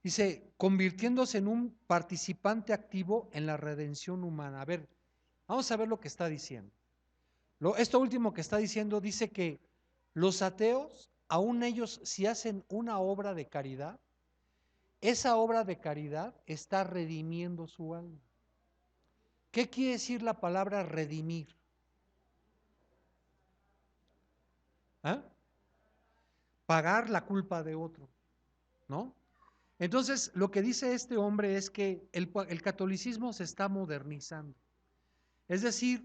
Dice, convirtiéndose en un participante activo en la redención humana. A ver, vamos a ver lo que está diciendo. Esto último que está diciendo dice que los ateos, aún ellos, si hacen una obra de caridad, esa obra de caridad está redimiendo su alma. ¿Qué quiere decir la palabra redimir? ¿Ah? Pagar la culpa de otro, ¿no? Entonces, lo que dice este hombre es que el catolicismo se está modernizando. Es decir,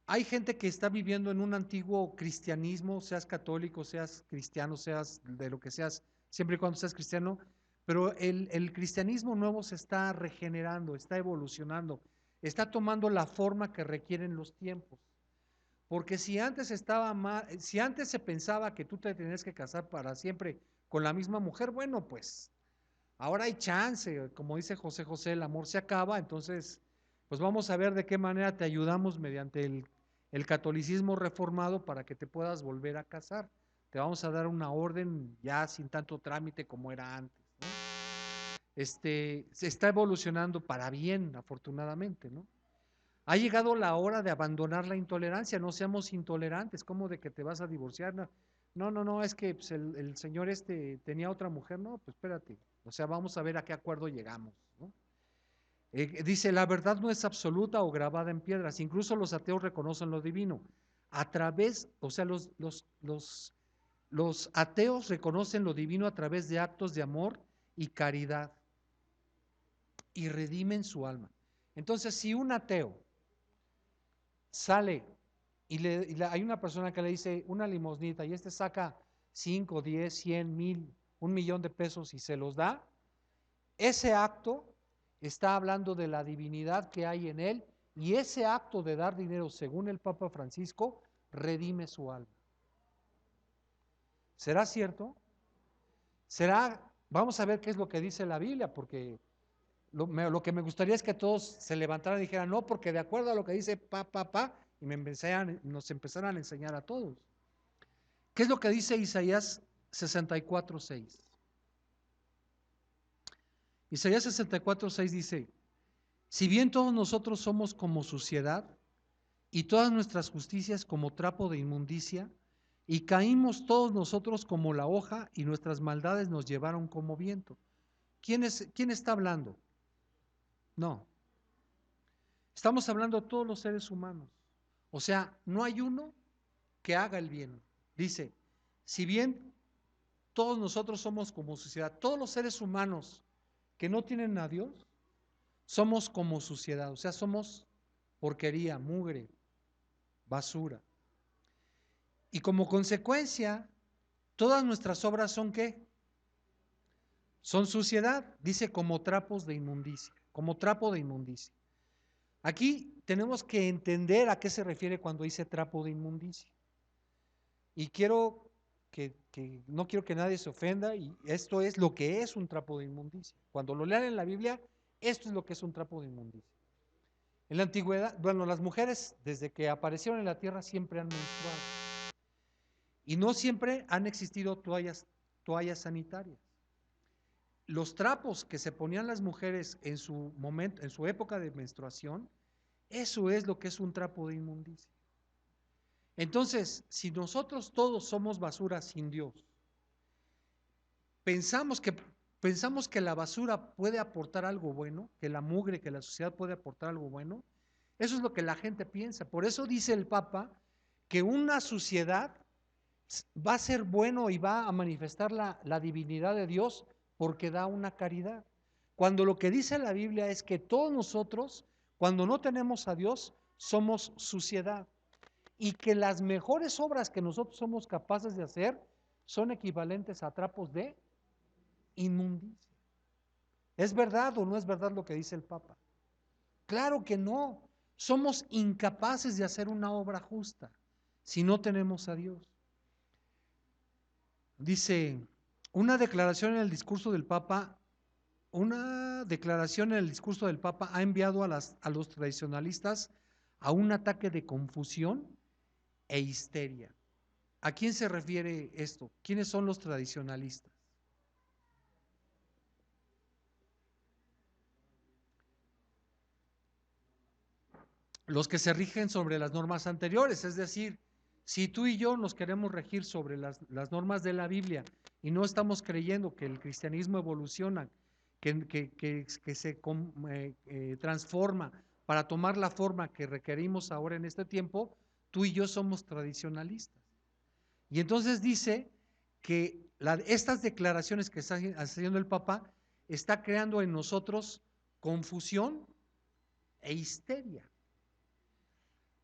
hay gente que está viviendo en un antiguo cristianismo, seas católico, seas cristiano, seas de lo que seas, siempre y cuando seas cristiano, pero el cristianismo nuevo se está regenerando, está evolucionando, está tomando la forma que requieren los tiempos. Porque si antes si antes se pensaba que tú te tenías que casar para siempre con la misma mujer, bueno, pues ahora hay chance, como dice José José, el amor se acaba, entonces, pues vamos a ver de qué manera te ayudamos mediante el catolicismo reformado para que te puedas volver a casar. te vamos a dar una orden ya sin tanto trámite como era antes, ¿no? Se está evolucionando para bien, afortunadamente, ¿no? Ha llegado la hora de abandonar la intolerancia, no seamos intolerantes, ¿cómo de que te vas a divorciar? No, no, no, no, es que pues, el señor tenía otra mujer, no, pues espérate, o sea, vamos a ver a qué acuerdo llegamos, ¿no? Dice, la verdad no es absoluta o grabada en piedras, incluso los ateos reconocen lo divino. A través, o sea, los ateos reconocen lo divino a través de actos de amor y caridad y redimen su alma. Entonces, si un ateo sale hay una persona que le dice una limosnita y saca 5, 10, 100, 1000, 1 millón de pesos y se los da, ese acto está hablando de la divinidad que hay en él y ese acto de dar dinero, según el Papa Francisco, redime su alma. ¿Será cierto? Vamos a ver qué es lo que dice la Biblia, porque lo que me gustaría es que todos se levantaran y dijeran, no, porque de acuerdo a lo que dice y nos empezaran a enseñar a todos. ¿Qué es lo que dice Isaías 64:6? Isaías 64:6 dice, si bien todos nosotros somos como suciedad, y todas nuestras justicias como trapo de inmundicia, y caímos todos nosotros como la hoja, y nuestras maldades nos llevaron como viento. ¿Quién está hablando? No. Estamos hablando de todos los seres humanos. O sea, no hay uno que haga el bien. Dice, si bien todos nosotros somos como suciedad, todos los seres humanos que no tienen a Dios, somos como suciedad, o sea, somos porquería, mugre, basura. Y como consecuencia, todas nuestras obras son ¿qué? Son suciedad, dice como trapos de inmundicia, como trapo de inmundicia. Aquí tenemos que entender a qué se refiere cuando dice trapo de inmundicia. Y no quiero que nadie se ofenda, y esto es lo que es un trapo de inmundicia. Cuando lo lean en la Biblia, esto es lo que es un trapo de inmundicia. En la antigüedad, bueno, las mujeres desde que aparecieron en la tierra siempre han menstruado. Y no siempre han existido toallas sanitarias. Los trapos que se ponían las mujeres en su momento, en su época de menstruación, eso es lo que es un trapo de inmundicia. Entonces, si nosotros todos somos basura sin Dios, pensamos que la basura puede aportar algo bueno, que la mugre, que la sociedad puede aportar algo bueno, eso es lo que la gente piensa. Por eso dice el Papa que una sociedad va a ser bueno y va a manifestar la divinidad de Dios porque da una caridad. Cuando lo que dice la Biblia es que todos nosotros, cuando no tenemos a Dios, somos suciedad y que las mejores obras que nosotros somos capaces de hacer son equivalentes a trapos de inmundicia. ¿Es verdad o no es verdad lo que dice el Papa? Claro que no. Somos incapaces de hacer una obra justa si no tenemos a Dios. Dice, una declaración en el discurso del Papa ha enviado a los tradicionalistas a un ataque de confusión e histeria. ¿A quién se refiere esto? ¿Quiénes son los tradicionalistas? Los que se rigen sobre las normas anteriores, es decir, si tú y yo nos queremos regir sobre las normas de la Biblia y no estamos creyendo que el cristianismo evoluciona, que se transforma para tomar la forma que requerimos ahora en este tiempo, tú y yo somos tradicionalistas. Y entonces dice que estas declaraciones que está haciendo el Papa está creando en nosotros confusión e histeria.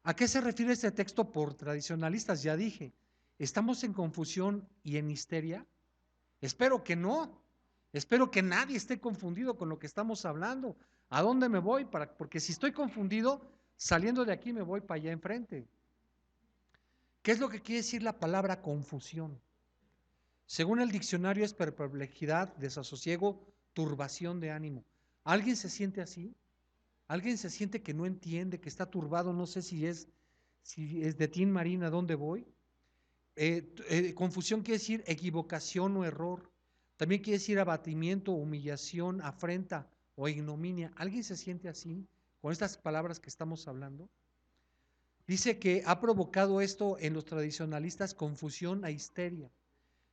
¿A qué se refiere este texto por tradicionalistas? Ya dije, ¿estamos en confusión y en histeria? Espero que no. Espero que nadie esté confundido con lo que estamos hablando. ¿A dónde me voy? Porque si estoy confundido, saliendo de aquí me voy para allá enfrente. ¿Qué es lo que quiere decir la palabra confusión? Según el diccionario es perplejidad, desasosiego, turbación de ánimo. ¿Alguien se siente así? ¿Alguien se siente que no entiende, que está turbado? No sé si es de Tin Marín, ¿a dónde voy? Confusión quiere decir equivocación o error. También quiere decir abatimiento, humillación, afrenta o ignominia. ¿Alguien se siente así con estas palabras que estamos hablando? Dice que ha provocado esto en los tradicionalistas confusión e histeria.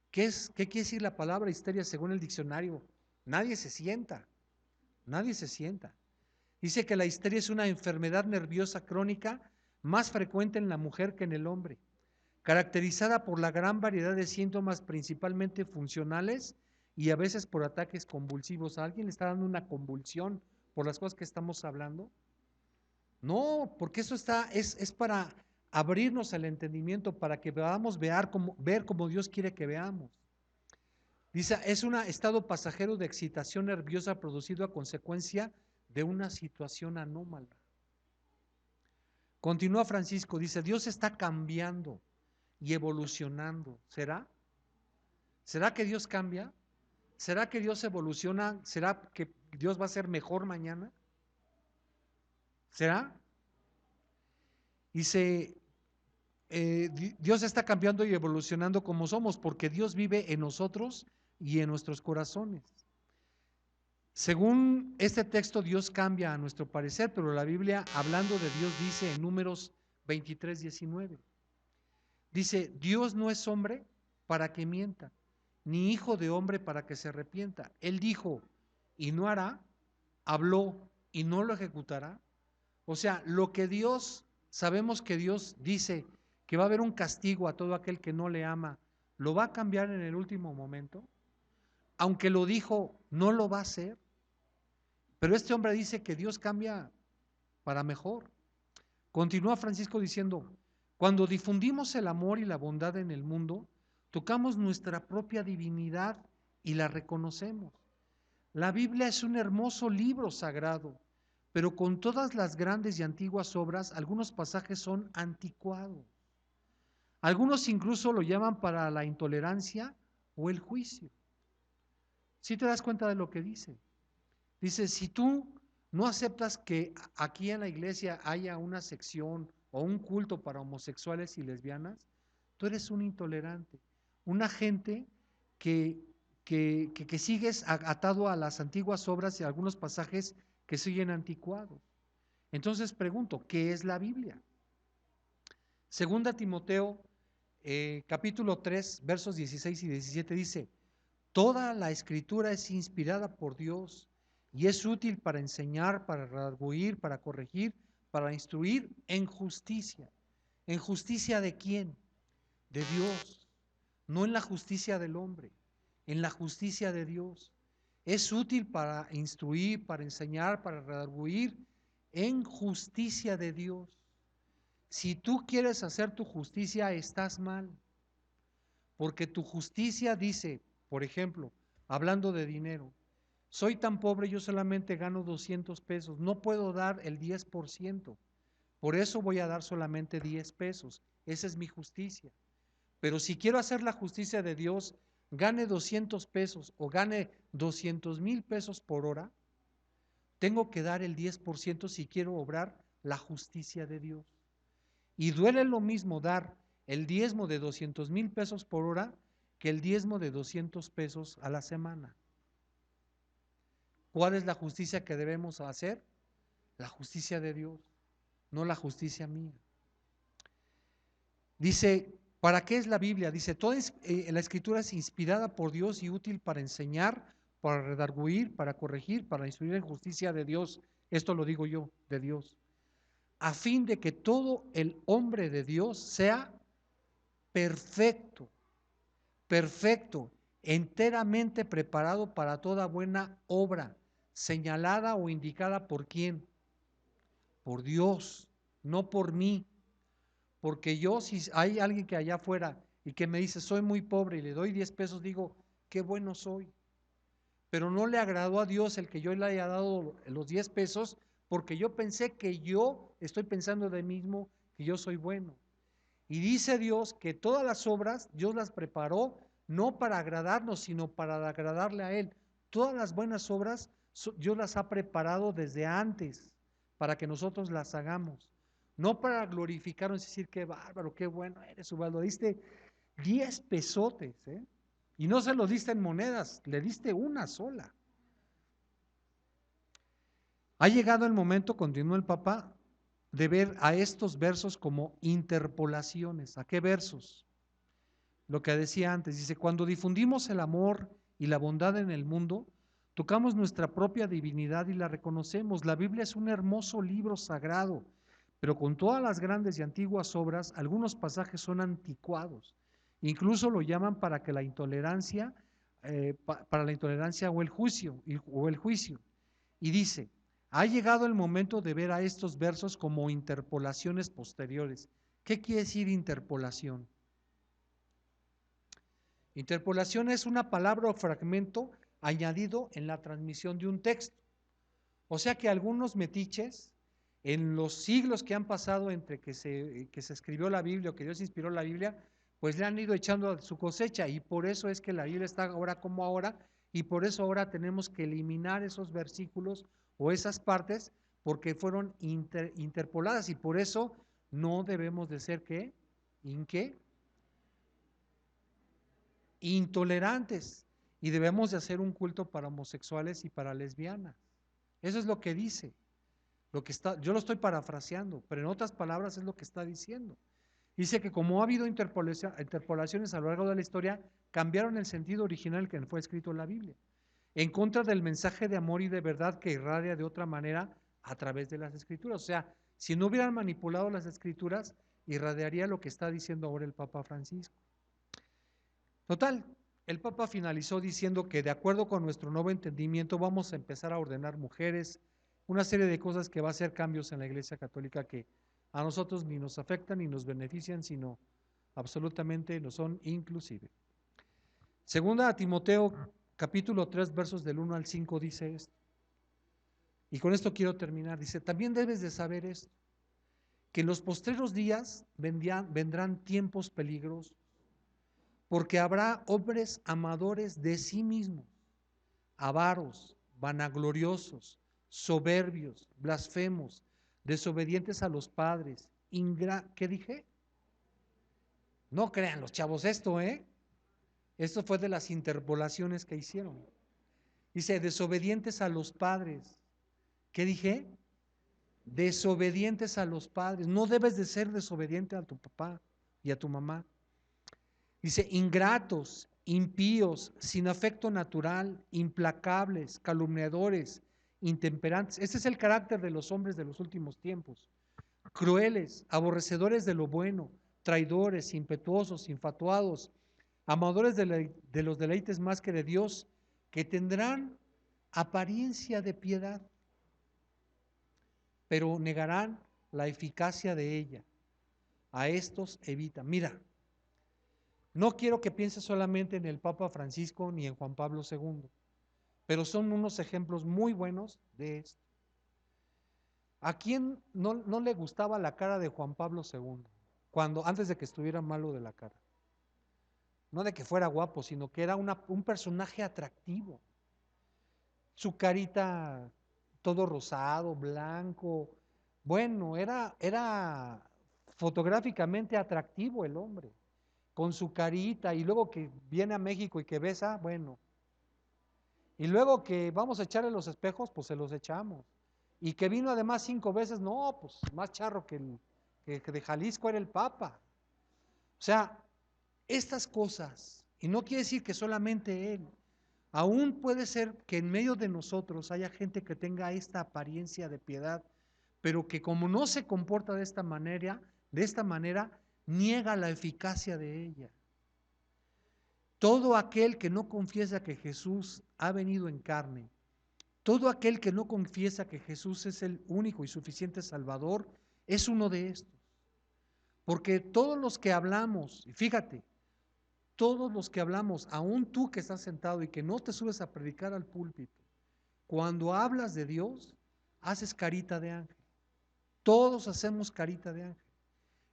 ¿Qué quiere decir la palabra histeria según el diccionario? Nadie se sienta, nadie se sienta. Dice que la histeria es una enfermedad nerviosa crónica más frecuente en la mujer que en el hombre, caracterizada por la gran variedad de síntomas principalmente funcionales y a veces por ataques convulsivos. ¿A alguien le está dando una convulsión por las cosas que estamos hablando? No, porque eso es para abrirnos al entendimiento, para que podamos ver como Dios quiere que veamos. Dice, es un estado pasajero de excitación nerviosa producido a consecuencia de una situación anómala. Continúa Francisco, dice, Dios está cambiando y evolucionando. ¿Será? ¿Será que Dios cambia? ¿Será que Dios evoluciona? ¿Será que Dios va a ser mejor mañana? ¿Será? Dice, Dios está cambiando y evolucionando como somos, porque Dios vive en nosotros y en nuestros corazones. Según este texto, Dios cambia a nuestro parecer, pero la Biblia, hablando de Dios, dice en Números 23:19, dice, Dios no es hombre para que mienta, ni hijo de hombre para que se arrepienta. Él dijo y no hará, habló y no lo ejecutará. O sea, lo que Dios, sabemos que Dios dice que va a haber un castigo a todo aquel que no le ama, ¿lo va a cambiar en el último momento? Aunque lo dijo, ¿no lo va a hacer? Pero este hombre dice que Dios cambia para mejor. Continúa Francisco diciendo, cuando difundimos el amor y la bondad en el mundo, tocamos nuestra propia divinidad y la reconocemos. La Biblia es un hermoso libro sagrado, pero con todas las grandes y antiguas obras, algunos pasajes son anticuados. Algunos incluso lo llaman para la intolerancia o el juicio. ¿Sí te das cuenta de lo que dice? Dice, si tú no aceptas que aquí en la iglesia haya una sección o un culto para homosexuales y lesbianas, tú eres un intolerante, una gente que sigues atado a las antiguas obras y a algunos pasajes que siguen anticuados. Entonces pregunto, ¿qué es la Biblia? Segunda Timoteo, capítulo 3, versos 16 y 17 dice, toda la escritura es inspirada por Dios y es útil para enseñar, para redarguir, para corregir, para instruir en justicia. ¿En justicia de quién? De Dios, no en la justicia del hombre, en la justicia de Dios. Es útil para instruir, para enseñar, para redarguir en justicia de Dios. Si tú quieres hacer tu justicia, estás mal, porque tu justicia dice, por ejemplo, hablando de dinero, soy tan pobre, yo solamente gano 200 pesos, no puedo dar el 10%, por eso voy a dar solamente 10 pesos, esa es mi justicia. Pero si quiero hacer la justicia de Dios, gane 200 pesos o gane 200,000 pesos por hora, tengo que dar el 10% si quiero obrar la justicia de Dios. Y duele lo mismo dar el diezmo de 200,000 pesos por hora que el diezmo de 200 pesos a la semana. ¿Cuál es la justicia que debemos hacer? La justicia de Dios, no la justicia mía. Dice, ¿para qué es la Biblia? Dice, toda la escritura es inspirada por Dios y útil para enseñar, para redarguir, para corregir, para instruir en justicia de Dios. Esto lo digo yo, de Dios. A fin de que todo el hombre de Dios sea perfecto, perfecto, enteramente preparado para toda buena obra, señalada o indicada por quién, por Dios, no por mí. Porque yo, si hay alguien que allá afuera y que me dice, soy muy pobre y le doy 10 pesos, digo, qué bueno soy. Pero no le agradó a Dios el que yo le haya dado los 10 pesos, porque yo pensé que yo estoy pensando de mí mismo que yo soy bueno. Y dice Dios que todas las obras Dios las preparó no para agradarnos, sino para agradarle a Él. Todas las buenas obras Dios las ha preparado desde antes para que nosotros las hagamos. No para glorificarnos y decir qué bárbaro, qué bueno eres, Ubaldo. 10 pesotes, ¿eh? Y no se los diste en monedas, le diste una sola. Ha llegado el momento, continuó el Papa, de ver a estos versos como interpolaciones. ¿A qué versos? Lo que decía antes, dice, cuando difundimos el amor y la bondad en el mundo, tocamos nuestra propia divinidad y la reconocemos. La Biblia es un hermoso libro sagrado, pero con todas las grandes y antiguas obras, algunos pasajes son anticuados. Incluso lo llaman para que la intolerancia, para la intolerancia o el juicio. Y dice, ha llegado el momento de ver a estos versos como interpolaciones posteriores. ¿Qué quiere decir interpolación? Interpolación es una palabra o fragmento añadido en la transmisión de un texto. O sea que algunos metiches, en los siglos que han pasado entre que se escribió la Biblia o que Dios inspiró la Biblia, pues le han ido echando a su cosecha y por eso es que la Biblia está ahora como ahora y por eso ahora tenemos que eliminar esos versículos o esas partes porque fueron interpoladas y por eso no debemos de ser ¿qué? ¿Qué? Intolerantes y debemos de hacer un culto para homosexuales y para lesbianas. Eso es lo que dice, lo que está, yo lo estoy parafraseando, pero en otras palabras es lo que está diciendo. Dice que como ha habido interpolaciones a lo largo de la historia, cambiaron el sentido original que fue escrito en la Biblia, en contra del mensaje de amor y de verdad que irradia de otra manera a través de las escrituras. O sea, si no hubieran manipulado las escrituras, irradiaría lo que está diciendo ahora el Papa Francisco. Total, el Papa finalizó diciendo que de acuerdo con nuestro nuevo entendimiento vamos a empezar a ordenar mujeres, una serie de cosas que va a hacer cambios en la Iglesia Católica que a nosotros ni nos afectan ni nos benefician, sino absolutamente no son inclusive. Segunda a Timoteo capítulo 3 versos del 1 al 5 dice esto. Y con esto quiero terminar. Dice, también debes de saber esto, que en los postreros días vendrán tiempos peligrosos, porque habrá hombres amadores de sí mismos, avaros, vanagloriosos, soberbios, blasfemos, desobedientes a los padres, ¿qué dije? No crean los chavos esto, ¿eh? Esto fue de las interpolaciones que hicieron. Dice, desobedientes a los padres. ¿Qué dije? Desobedientes a los padres. No debes de ser desobediente a tu papá y a tu mamá. Dice, ingratos, impíos, sin afecto natural, implacables, calumniadores, intemperantes. Este es el carácter de los hombres de los últimos tiempos. Crueles, aborrecedores de lo bueno, traidores, impetuosos, infatuados, amadores de los deleites más que de Dios, que tendrán apariencia de piedad, pero negarán la eficacia de ella. A estos evita. Mira, no quiero que pienses solamente en el Papa Francisco ni en Juan Pablo II, pero son unos ejemplos muy buenos de esto. ¿A quién no le gustaba la cara de Juan Pablo II? Antes de que estuviera malo de la cara. No de que fuera guapo, sino que era un personaje atractivo. Su carita todo rosado, blanco. Bueno, era fotográficamente atractivo el hombre, con su carita, y luego que viene a México y que besa, bueno. Y luego que vamos a echarle los espejos, pues se los echamos. Y que vino además 5 veces, no, pues más charro que de Jalisco era el Papa. O sea, estas cosas, y no quiere decir que solamente él, aún puede ser que en medio de nosotros haya gente que tenga esta apariencia de piedad, pero que como no se comporta de esta manera, niega la eficacia de ella. Todo aquel que no confiesa que Jesús ha venido en carne, todo aquel que no confiesa que Jesús es el único y suficiente Salvador, es uno de estos. Porque todos los que hablamos, y fíjate, todos los que hablamos, aún tú que estás sentado y que no te subes a predicar al púlpito, cuando hablas de Dios, haces carita de ángel. Todos hacemos carita de ángel.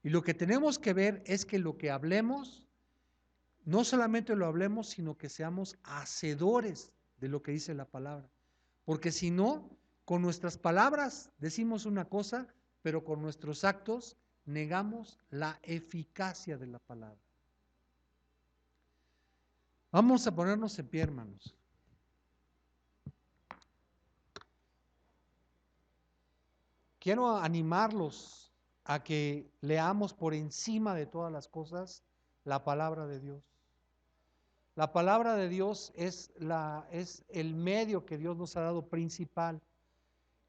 Y lo que tenemos que ver es que lo que hablemos, no solamente lo hablemos, sino que seamos hacedores de lo que dice la palabra. Porque si no, con nuestras palabras decimos una cosa, pero con nuestros actos negamos la eficacia de la palabra. Vamos a ponernos en pie, hermanos. Quiero animarlos a que leamos por encima de todas las cosas la palabra de Dios. La palabra de Dios es el medio que Dios nos ha dado principal,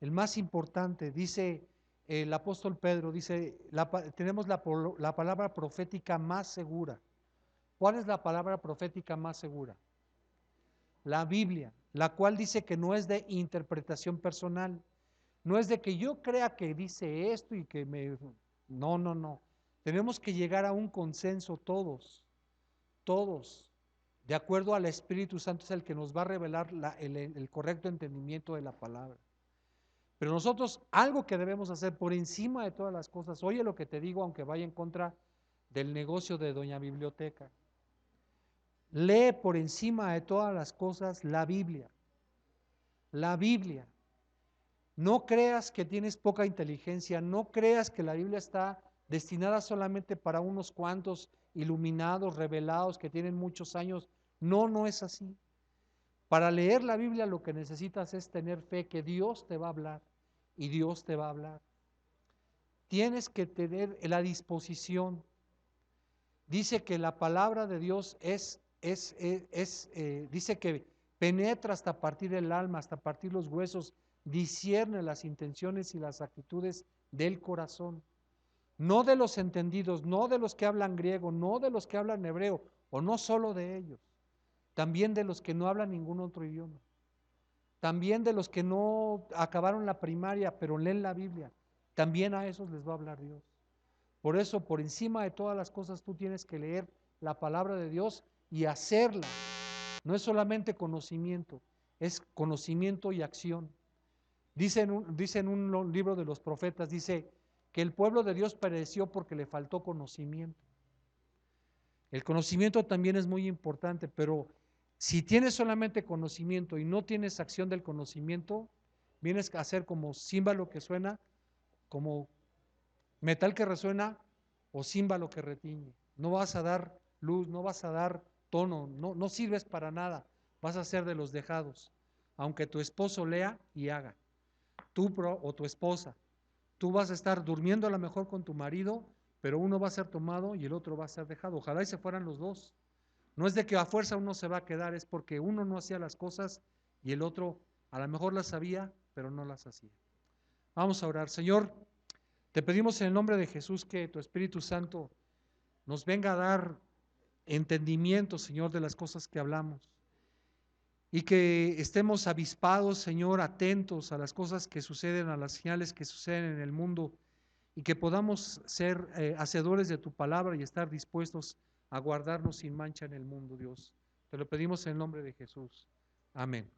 el más importante. Dice el apóstol Pedro, dice, tenemos la palabra profética más segura. ¿Cuál es la palabra profética más segura? La Biblia, la cual dice que no es de interpretación personal. No es de que yo crea que dice esto y que me... No, no, no. Tenemos que llegar a un consenso todos, de acuerdo al Espíritu Santo es el que nos va a revelar el correcto entendimiento de la palabra. Pero nosotros algo que debemos hacer por encima de todas las cosas, oye lo que te digo aunque vaya en contra del negocio de Doña Biblioteca, lee por encima de todas las cosas la Biblia. La Biblia. No creas que tienes poca inteligencia, no creas que la Biblia está destinada solamente para unos cuantos iluminados, revelados, que tienen muchos años. No, no es así. Para leer la Biblia lo que necesitas es tener fe que Dios te va a hablar y Dios te va a hablar. Tienes que tener la disposición. Dice que la palabra de Dios dice que penetra hasta partir el alma, hasta partir los huesos, discierne las intenciones y las actitudes del corazón. No de los entendidos, no de los que hablan griego, no de los que hablan hebreo, o no solo de ellos, también de los que no hablan ningún otro idioma, también de los que no acabaron la primaria, pero leen la Biblia, también a esos les va a hablar Dios. Por eso, por encima de todas las cosas, tú tienes que leer la palabra de Dios y hacerla. No es solamente conocimiento, es conocimiento y acción. Dice en un libro de los profetas, dice que el pueblo de Dios pereció porque le faltó conocimiento. El conocimiento también es muy importante, pero si tienes solamente conocimiento y no tienes acción del conocimiento, vienes a ser como címbalo que suena, como metal que resuena o címbalo que retiñe. No vas a dar luz, no vas a dar tono, no sirves para nada, vas a ser de los dejados, aunque tu esposo lea y haga, tú o tu esposa, tú vas a estar durmiendo a lo mejor con tu marido, pero uno va a ser tomado y el otro va a ser dejado. Ojalá y se fueran los dos. No es de que a fuerza uno se va a quedar, es porque uno no hacía las cosas y el otro a lo mejor las sabía, pero no las hacía. Vamos a orar. Señor, te pedimos en el nombre de Jesús que tu Espíritu Santo nos venga a dar entendimiento, Señor, de las cosas que hablamos. Y que estemos avispados, Señor, atentos a las cosas que suceden, a las señales que suceden en el mundo, y que podamos ser hacedores de tu palabra y estar dispuestos a guardarnos sin mancha en el mundo, Dios. Te lo pedimos en el nombre de Jesús. Amén.